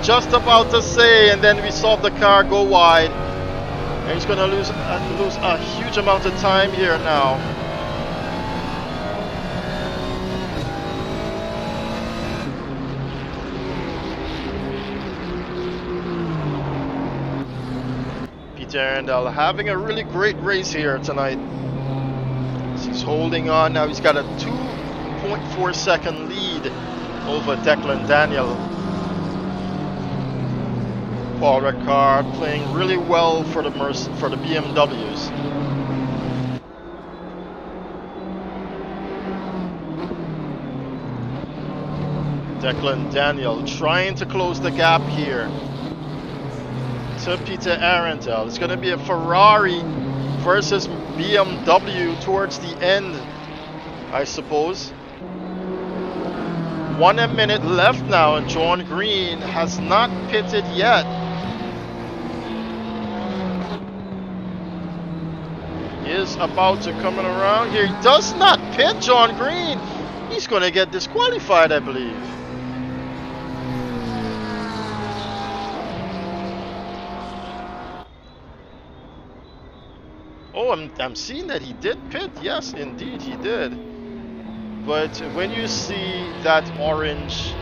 Just about to say, and then we saw the car go wide. And he's going to lose a huge amount of time here now. Peter Arundel having a really great race here tonight. He's holding on now. He's got a 2.4 second lead over Declan Daniel. Paul Ricard playing really well for the BMWs. Declan Daniel trying to close the gap here to Peter Arundel. It's going to be a Ferrari versus BMW towards the end, I suppose. 1 minute left now, and John Green has not pitted yet. Is about to come around here. He does not pit, John Green. He's going to get disqualified, I believe. Oh, I'm seeing that he did pit. Yes, indeed he did. But when you see that orange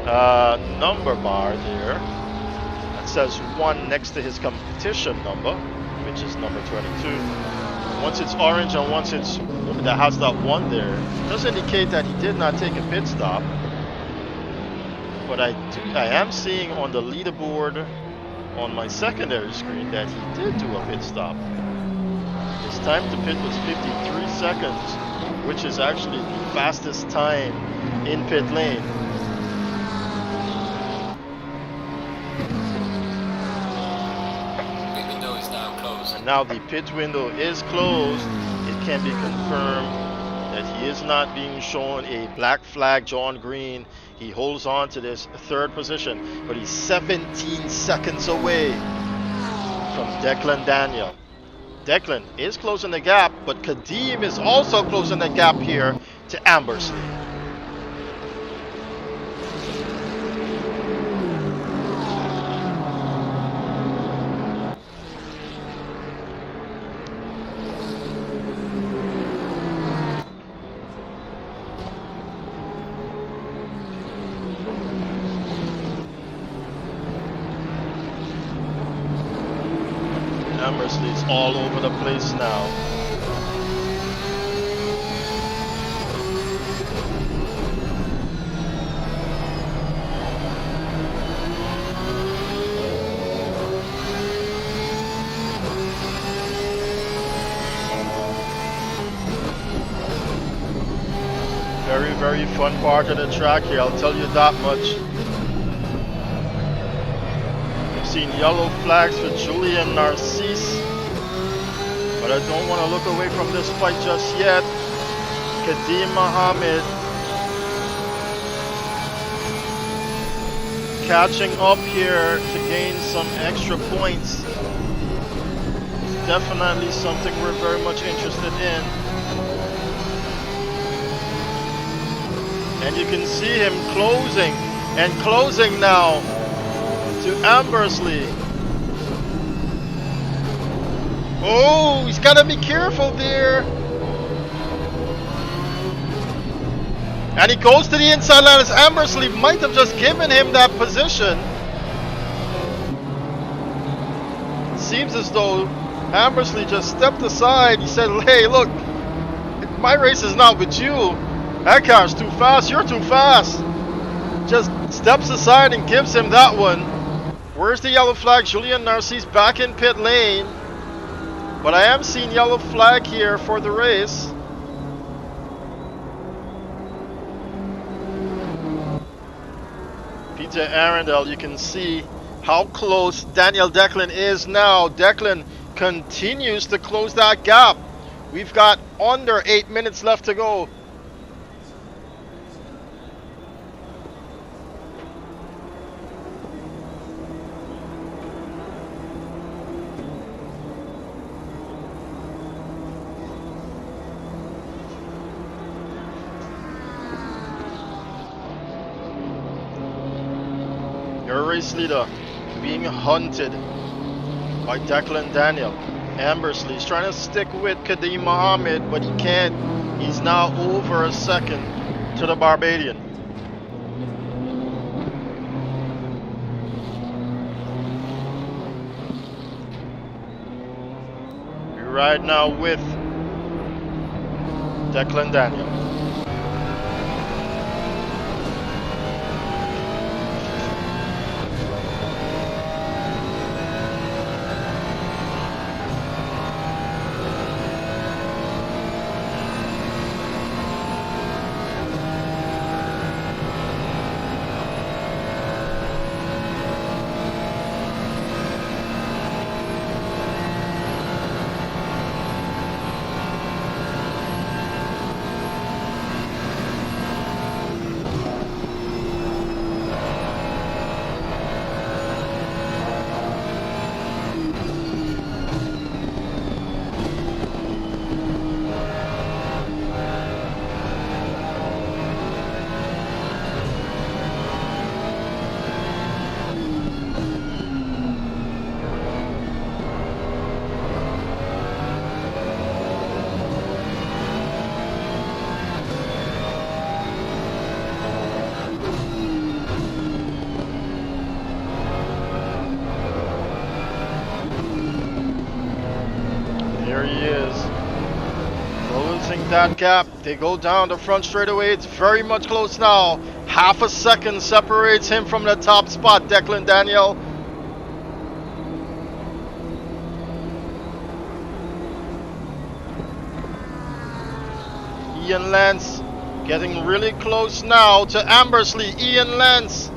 number bar there, that says 1 next to his competition number, which is number 22. Once it's orange and once it's that has that 1 there, it does indicate that he did not take a pit stop. But I am seeing on the leaderboard on my secondary screen that he did do a pit stop. His time to pit was 53 seconds, which is actually the fastest time in pit lane. Now the pit window is closed. It can be confirmed that he is not being shown a black flag. John Green, he holds on to this 3rd position, but he's 17 seconds away from Declan Daniel. Declan is closing the gap, but Kadeem is also closing the gap here to Ambersley. is all over the place now. Very, very fun part of the track here, I'll tell you that much. We've seen yellow flags for Julian Narcisse, but I don't want to look away from this fight just yet. Kadeem Mohammed catching up here to gain some extra points. It's definitely something we're very much interested in. And you can see him closing and closing now to Ambersley. Oh, he's got to be careful there. And he goes to the inside line as Ambersley might have just given him that position. It seems as though Ambersley just stepped aside. He said, hey, look, my race is not with you. That car's too fast, you're too fast. Just steps aside and gives him that one. Where's the yellow flag? Julian Narcisse back in pit lane. But I am seeing yellow flag here for the race. Peter Arundel, you can see how close Daniel Declan is now. Declan continues to close that gap. We've got under 8 minutes left to go. Your race leader being hunted by Declan Daniel. Ambersley's trying to stick with Kadeem Mohammed, but he can't. He's now over a second to the Barbadian. We ride now with Declan Daniel. There he is, closing that gap. They go down the front straightaway. It's very much close now. Half a second separates him from the top spot, Declan Daniel. Ian Lance getting really close now to Ambersley. Ian Lance.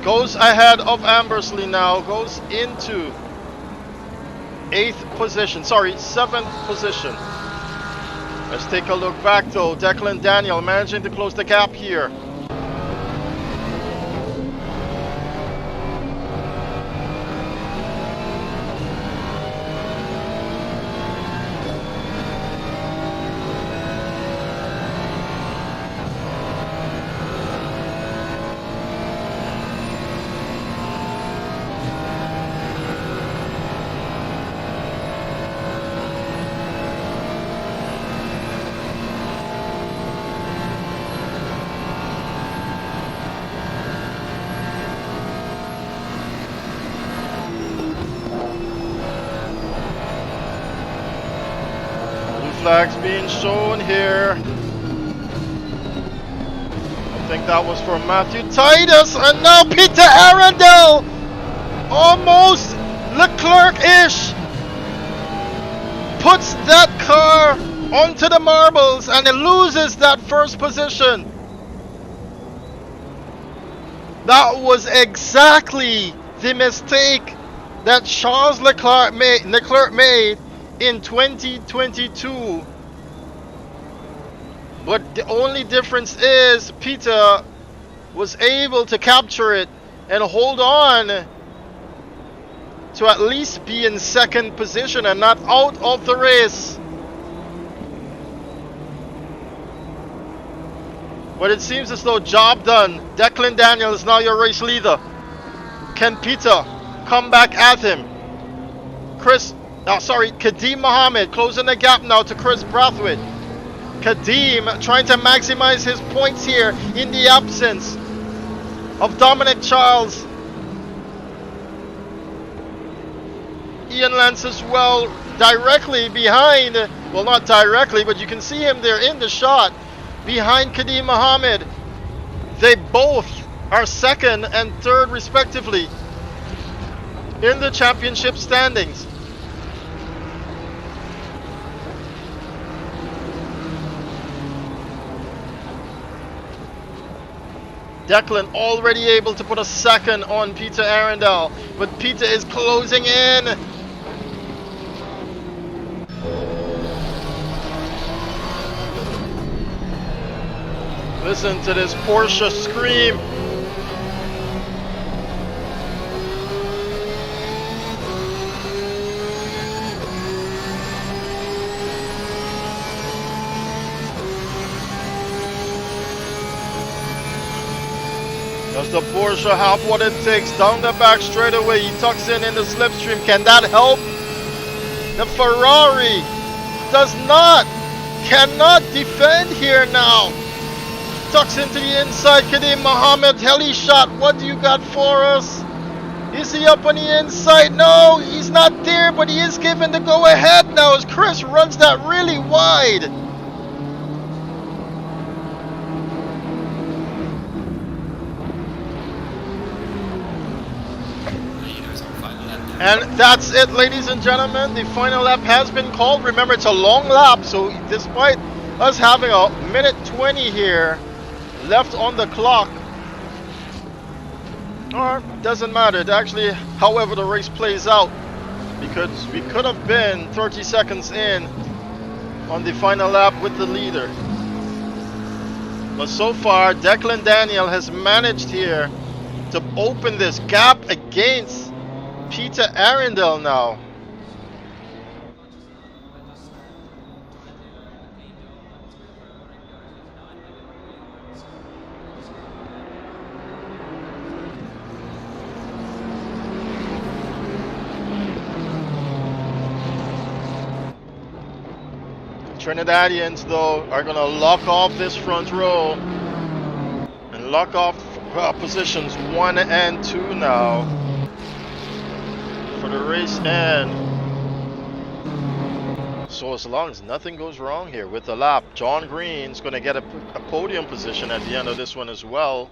Goes ahead of Ambersley now, goes into 8th position, sorry, 7th position. Let's take a look back though. Declan Daniel managing to close the gap here. flags being shown here. I think that was for Matthew Titus, and now Peter Arundel, almost Leclerc-ish, puts that car onto the marbles and it loses that first position. That was exactly the mistake that Charles Leclerc made in 2022. But the only difference is Peter was able to capture it and hold on to at least be in second position and not out of the race. But it seems as though job done. Declan Daniel is now your race leader. Can Peter come back at him? Kadeem Mohammed closing the gap now to Chris Brathwaite. Kadeem trying to maximize his points here in the absence of Dominic Charles. Ian Lance as well, directly behind, well, not directly, but you can see him there in the shot behind Kadeem Mohammed. They both are second and third respectively in the championship standings. Declan already able to put a second on Peter Arundel, but Peter is closing in. Listen to this Porsche scream. Does the Porsche have what it takes down the back straightaway? He tucks in the slipstream. Can that help? The Ferrari cannot defend here now. Tucks into the inside. Kadeem Mohammed, heli shot. What do you got for us? Is he up on the inside? No, he's not there, but he is given the go ahead now as Chris runs that really wide. And that's it, ladies and gentlemen. The final lap has been called. Remember, it's a long lap, so despite us having a minute 20 here left on the clock, or doesn't matter. It actually, however the race plays out, because we could have been 30 seconds in on the final lap with the leader. But so far, Declan Daniel has managed here to open this gap against Peter Arundel now. Trinidadians though are gonna lock off this front row and lock off positions 1 and 2 now for the race end. So as long as nothing goes wrong here with the lap, John Green's going to get a podium position at the end of this one as well.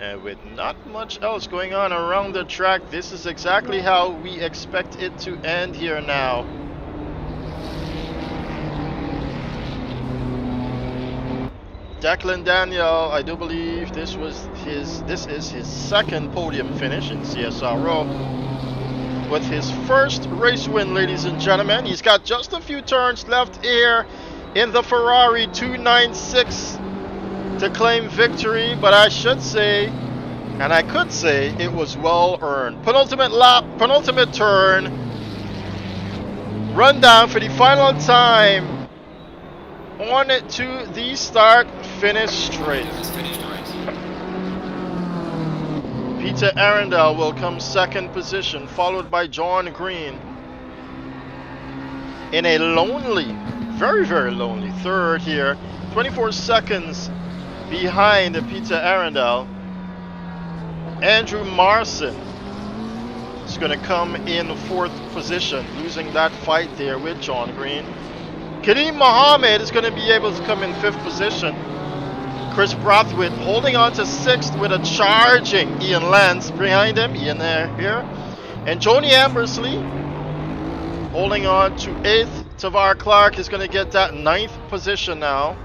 And with not much else going on around the track, this is exactly how we expect it to end here now. Declan Daniel, I do believe this is his second podium finish in CSRO. With his first race win, ladies and gentlemen. He's got just a few turns left here in the Ferrari 296 to claim victory, but I should say, and I could say, it was well earned. Penultimate lap, penultimate turn, rundown for the final time on to the start finish straight. Peter Arundel will come second position, followed by John Green in a lonely, very, very lonely third here. 24 seconds behind Peter Arundel. Andrew Marson is going to come in fourth position, losing that fight there with John Green. Kareem Mohammed is going to be able to come in 5th position. Chris Brathwaite holding on to 6th with a charging Ian Lance behind him. Ian here. And Joni Ambersley holding on to 8th. Tavar Clark is going to get that 9th position now.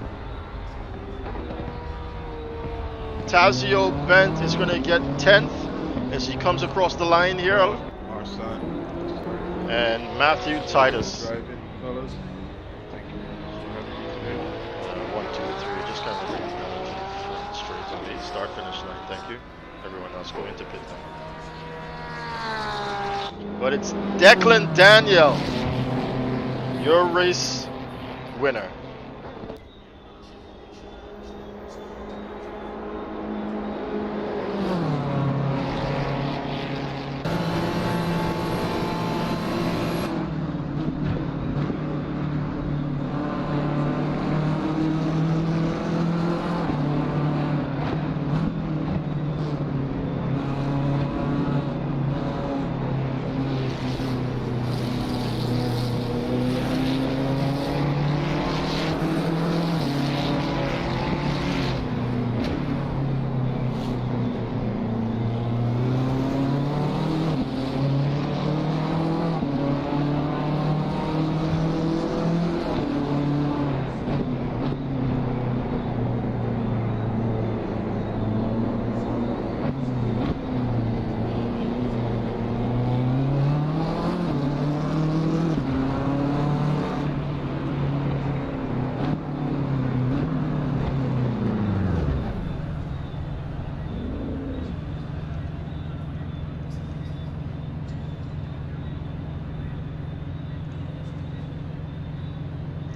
Tazio Bent is going to get 10th as he comes across the line here. Our side. And Matthew Titus. Driving, fellas. Thank you. 1, 2, 3. Just kind of bring it down straight away. Start, finish line. Thank you. Everyone else go into pit now. But it's Declan Daniel, your race winner.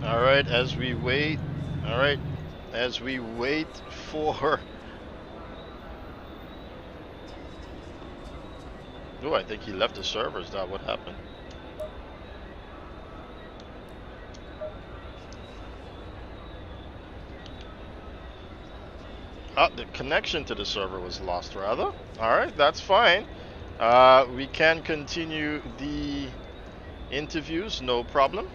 Alright, as we wait for... Oh, I think he left the server. Is that what happened? Ah, the connection to the server was lost, rather. Alright, that's fine. We can continue the interviews, no problem.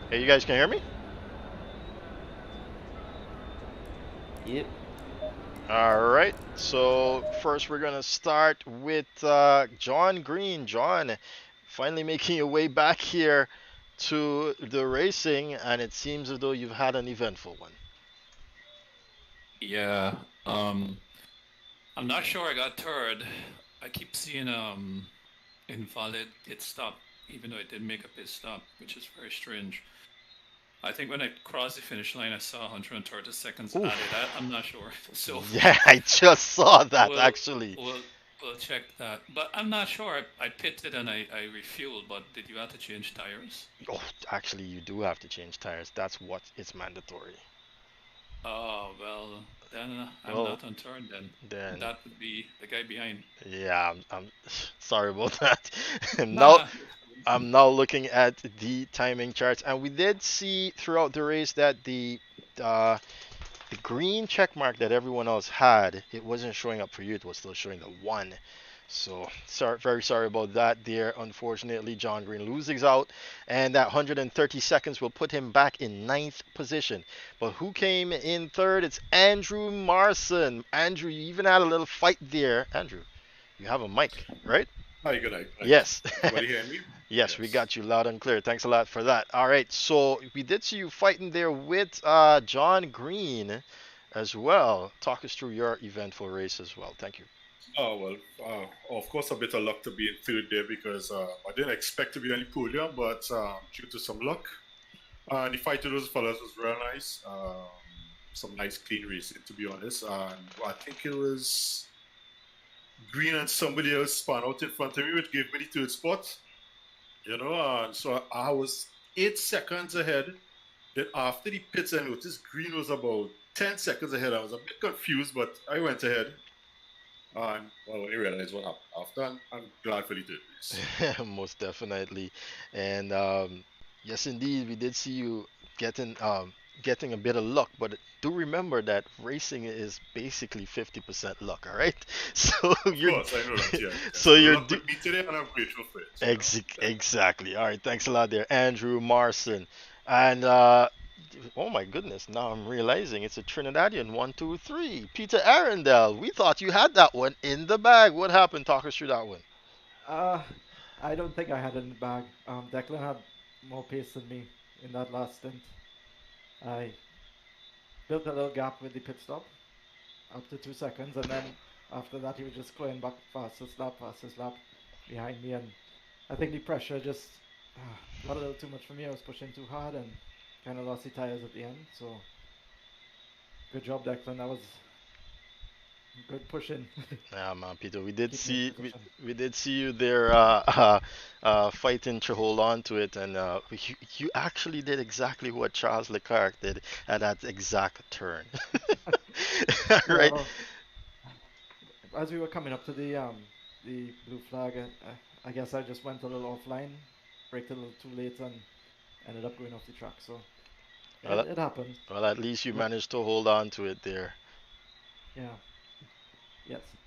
Hey, you guys can hear me? Yep. Alright, so first we're gonna start with John Green. John, finally making your way back here to the racing, and it seems as though you've had an eventful one. Yeah, I'm not sure I got third. I keep seeing invalid pit stop, even though I did make a pit stop, which is very strange. I think when I crossed the finish line, I saw 130 seconds added. I'm not sure. So yeah, I just saw that actually. We'll check that. But I'm not sure. I pitted and I refueled, but did you have to change tires? Oh, actually, you do have to change tires. That's what is mandatory. Oh, well, then I'm not on third then. That would be the guy behind. Yeah, I'm sorry about that. Nah. I'm now looking at the timing charts, and we did see throughout the race that the green check mark that everyone else had, it wasn't showing up for you. It was still showing the 1. So very sorry about that there. Unfortunately, John Green loses out, and that 130 seconds will put him back in 9th position. But who came in third? It's Andrew Marson. Andrew, you even had a little fight there. Andrew, you have a mic, right? Hi, good night. Yes. Everybody hear me? Yes, we got you loud and clear. Thanks a lot for that. All right, so we did see you fighting there with John Green as well. Talk us through your eventful race as well. Thank you. Oh, well, of course, a bit of luck to be in third there because I didn't expect to be on the podium, but due to some luck, the fight to those fellas was real nice. Some nice, clean racing, to be honest. I think it was Green and somebody else spun out in front of me, which gave me the third spot. You know, so I was 8 seconds ahead. Then after the pits, I noticed Green was about 10 seconds ahead. I was a bit confused, but I went ahead. Well, when I realized what happened after, I'm glad for the third race. Most definitely. And yes, indeed, we did see you getting a bit of luck, but do remember that racing is basically 50% luck, all right? So Of you're course, I know that. Yeah. so you're luck with me today, and I'm grateful for it. exactly. All right, thanks a lot there, Andrew Marson. And oh my goodness, now I'm realizing it's a Trinidadian 1, 2, 3. Peter Arundel. We thought you had that one in the bag. What happened? Talk us through that one. Uh, I don't think I had it in the bag. Declan had more pace than me in that last stint. I built a little gap with the pit stop up to 2 seconds, and then after that he was just going back fastest lap behind me, and I think the pressure just got a little too much for me. I was pushing too hard and kind of lost the tires at the end. So good job, Declan. That was good pushing. Yeah, man, Peter, we did Keep me in see position. we did see you there fighting to hold on to it, and you actually did exactly what Charles Leclerc did at that exact turn. Yeah, Right? well, as we were coming up to the blue flag, I guess I just went a little offline, braked a little too late, and ended up going off the track. So Well, it happened. well, at least you Look, managed to hold on to it there. yeah, yes,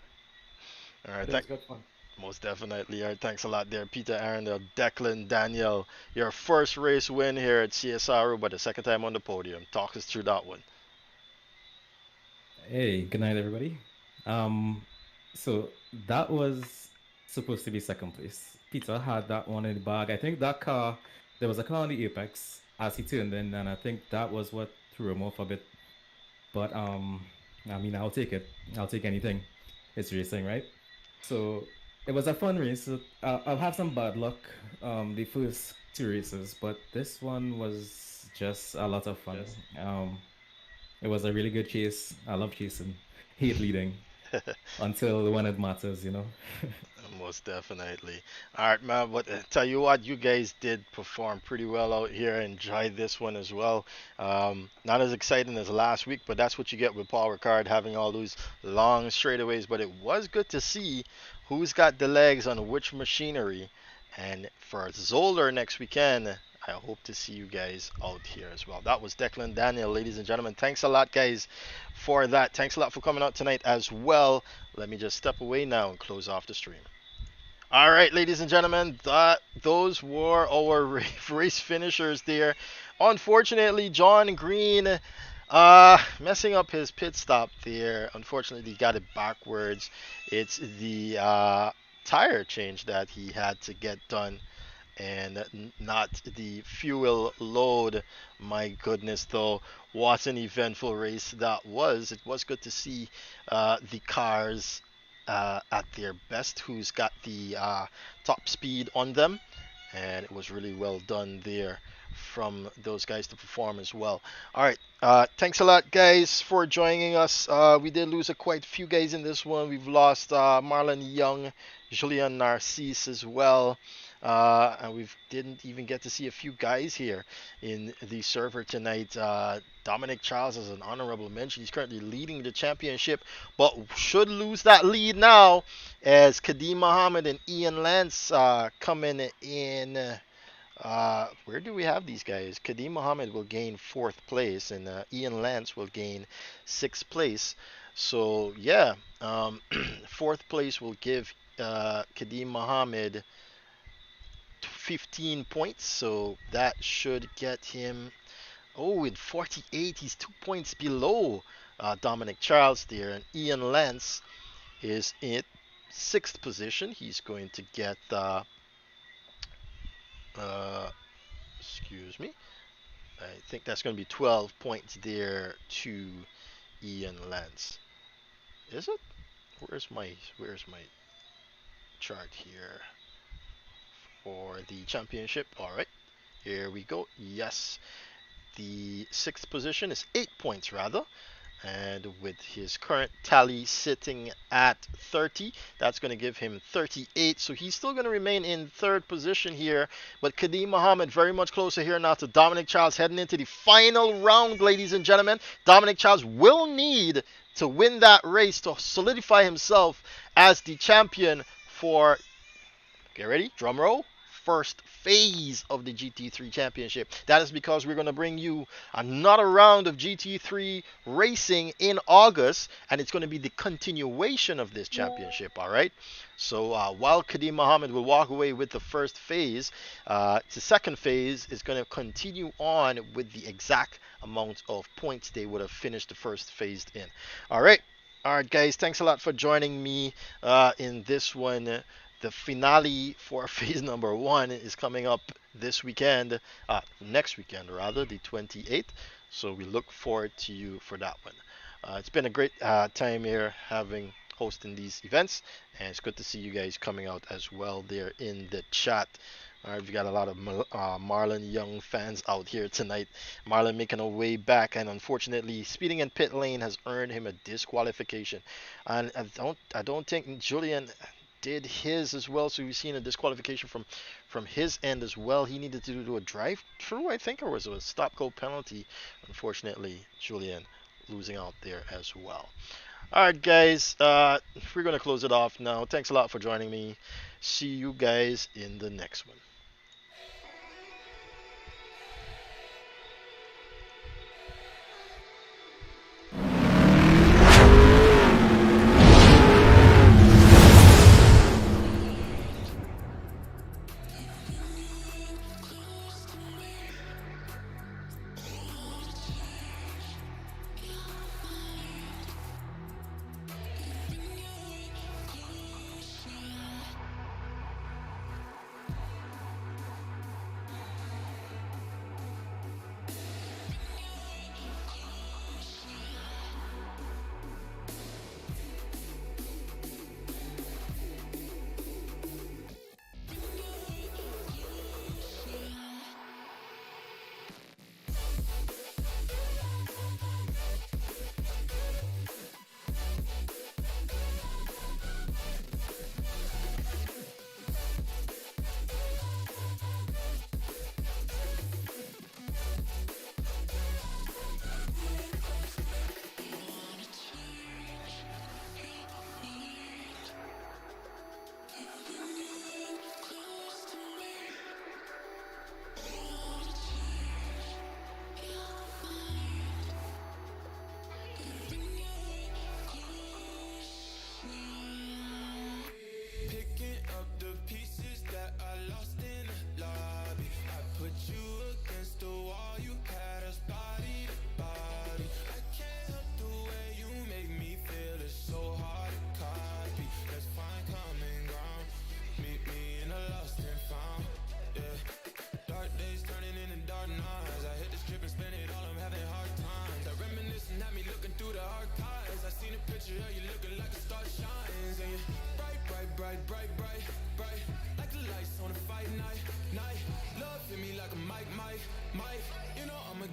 All right, but it was good fun. most definitely. All right, thanks a lot there, Peter Arundel, Declan, Daniel. Your first race win here at CSRO, but the second time on the podium. Talk us through that one. Hey, good night, everybody. So that was supposed to be second place. Peter had that one in the bag. I think that car, there was a car on the apex as he turned in, and I think that was what threw him off a bit. But I mean, I'll take it. I'll take anything. It's racing, right? So it was a fun race. I'll have some bad luck the first two races, but this one was just a lot of fun. It was a really good chase. I love chasing, hate leading until when it matters, you know. Most definitely. All right, man. But tell you what, you guys did perform pretty well out here. Enjoyed this one as well. Not as exciting as last week, but that's what you get with Paul Ricard having all those long straightaways. But it was good to see who's got the legs on which machinery. And for Zoller next weekend, I hope to see you guys out here as well. That was Declan Daniel, ladies and gentlemen. Thanks a lot, guys, for that. Thanks a lot for coming out tonight as well. Let me just step away now and close off the stream. All right, ladies and gentlemen, those were our race finishers there. Unfortunately, John Green messing up his pit stop there. Unfortunately, he got it backwards. It's the tire change that he had to get done and not the fuel load. My goodness, though, what an eventful race that was. It was good to see the cars at their best, who's got the top speed on them, and it was really well done there from those guys to perform as well. All right, thanks a lot, guys, for joining us. We did lose quite a few guys in this one. We've lost Marlon Young, Julian Narcisse as well. And we didn't even get to see a few guys here in the server tonight. Dominic Charles is an honorable mention. He's currently leading the championship, but should lose that lead now as Kadeem Muhammad and Ian Lance coming in. Where do we have these guys? Kadeem Muhammad will gain 4th place, and Ian Lance will gain 6th place. So yeah, 4th place will give Kadeem Muhammad 15 points, so that should get him. Oh, in 48, he's 2 points below Dominic Charles there, and Ian Lance is in 6th position. He's going to get excuse me, I think that's going to be 12 points there to Ian Lance. Is it? Where's my chart here for the championship? All right, here we go. Yes, the 6th position is 8 points rather, and with his current tally sitting at 30, that's going to give him 38. So he's still going to remain in 3rd position here, but Kadeem Muhammad very much closer here now to Dominic Charles, heading into the final round, ladies and gentlemen. Dominic Charles will need to win that race to solidify himself as the champion for, get ready, drum roll, first phase of the GT3 Championship. That is because we're going to bring you another round of GT3 racing in August, and it's going to be the continuation of this championship, all right? So while Kadeem Muhammad will walk away with the first phase, the second phase is going to continue on with the exact amount of points they would have finished the first phase in. All right, guys, thanks a lot for joining me in this one. The finale for phase number 1 is coming up this weekend, next weekend rather, the 28th. So we look forward to you for that one. It's been a great time here hosting these events, and it's good to see you guys coming out as well there in the chat. All right, we got a lot of Marlon Young fans out here tonight. Marlon making a way back, and unfortunately, speeding in pit lane has earned him a disqualification. And I don't think Julian did his as well, so we've seen a disqualification from his end as well. He needed to do a drive-through, I think, or was it a stop-go penalty? Unfortunately, Julian losing out there as well. All right, guys, we're going to close it off now. Thanks a lot for joining me. See you guys in the next one.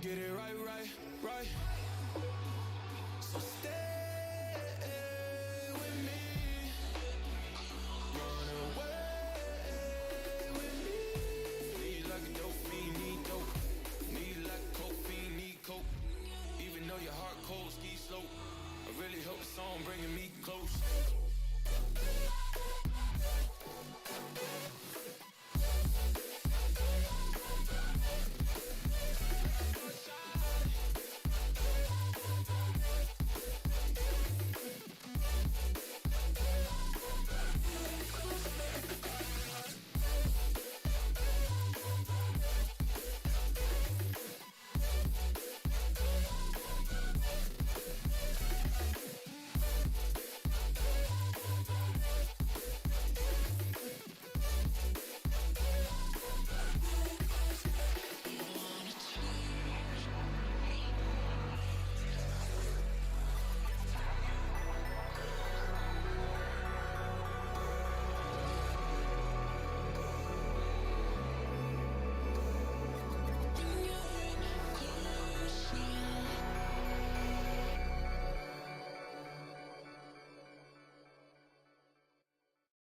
Get it right. So stay with me.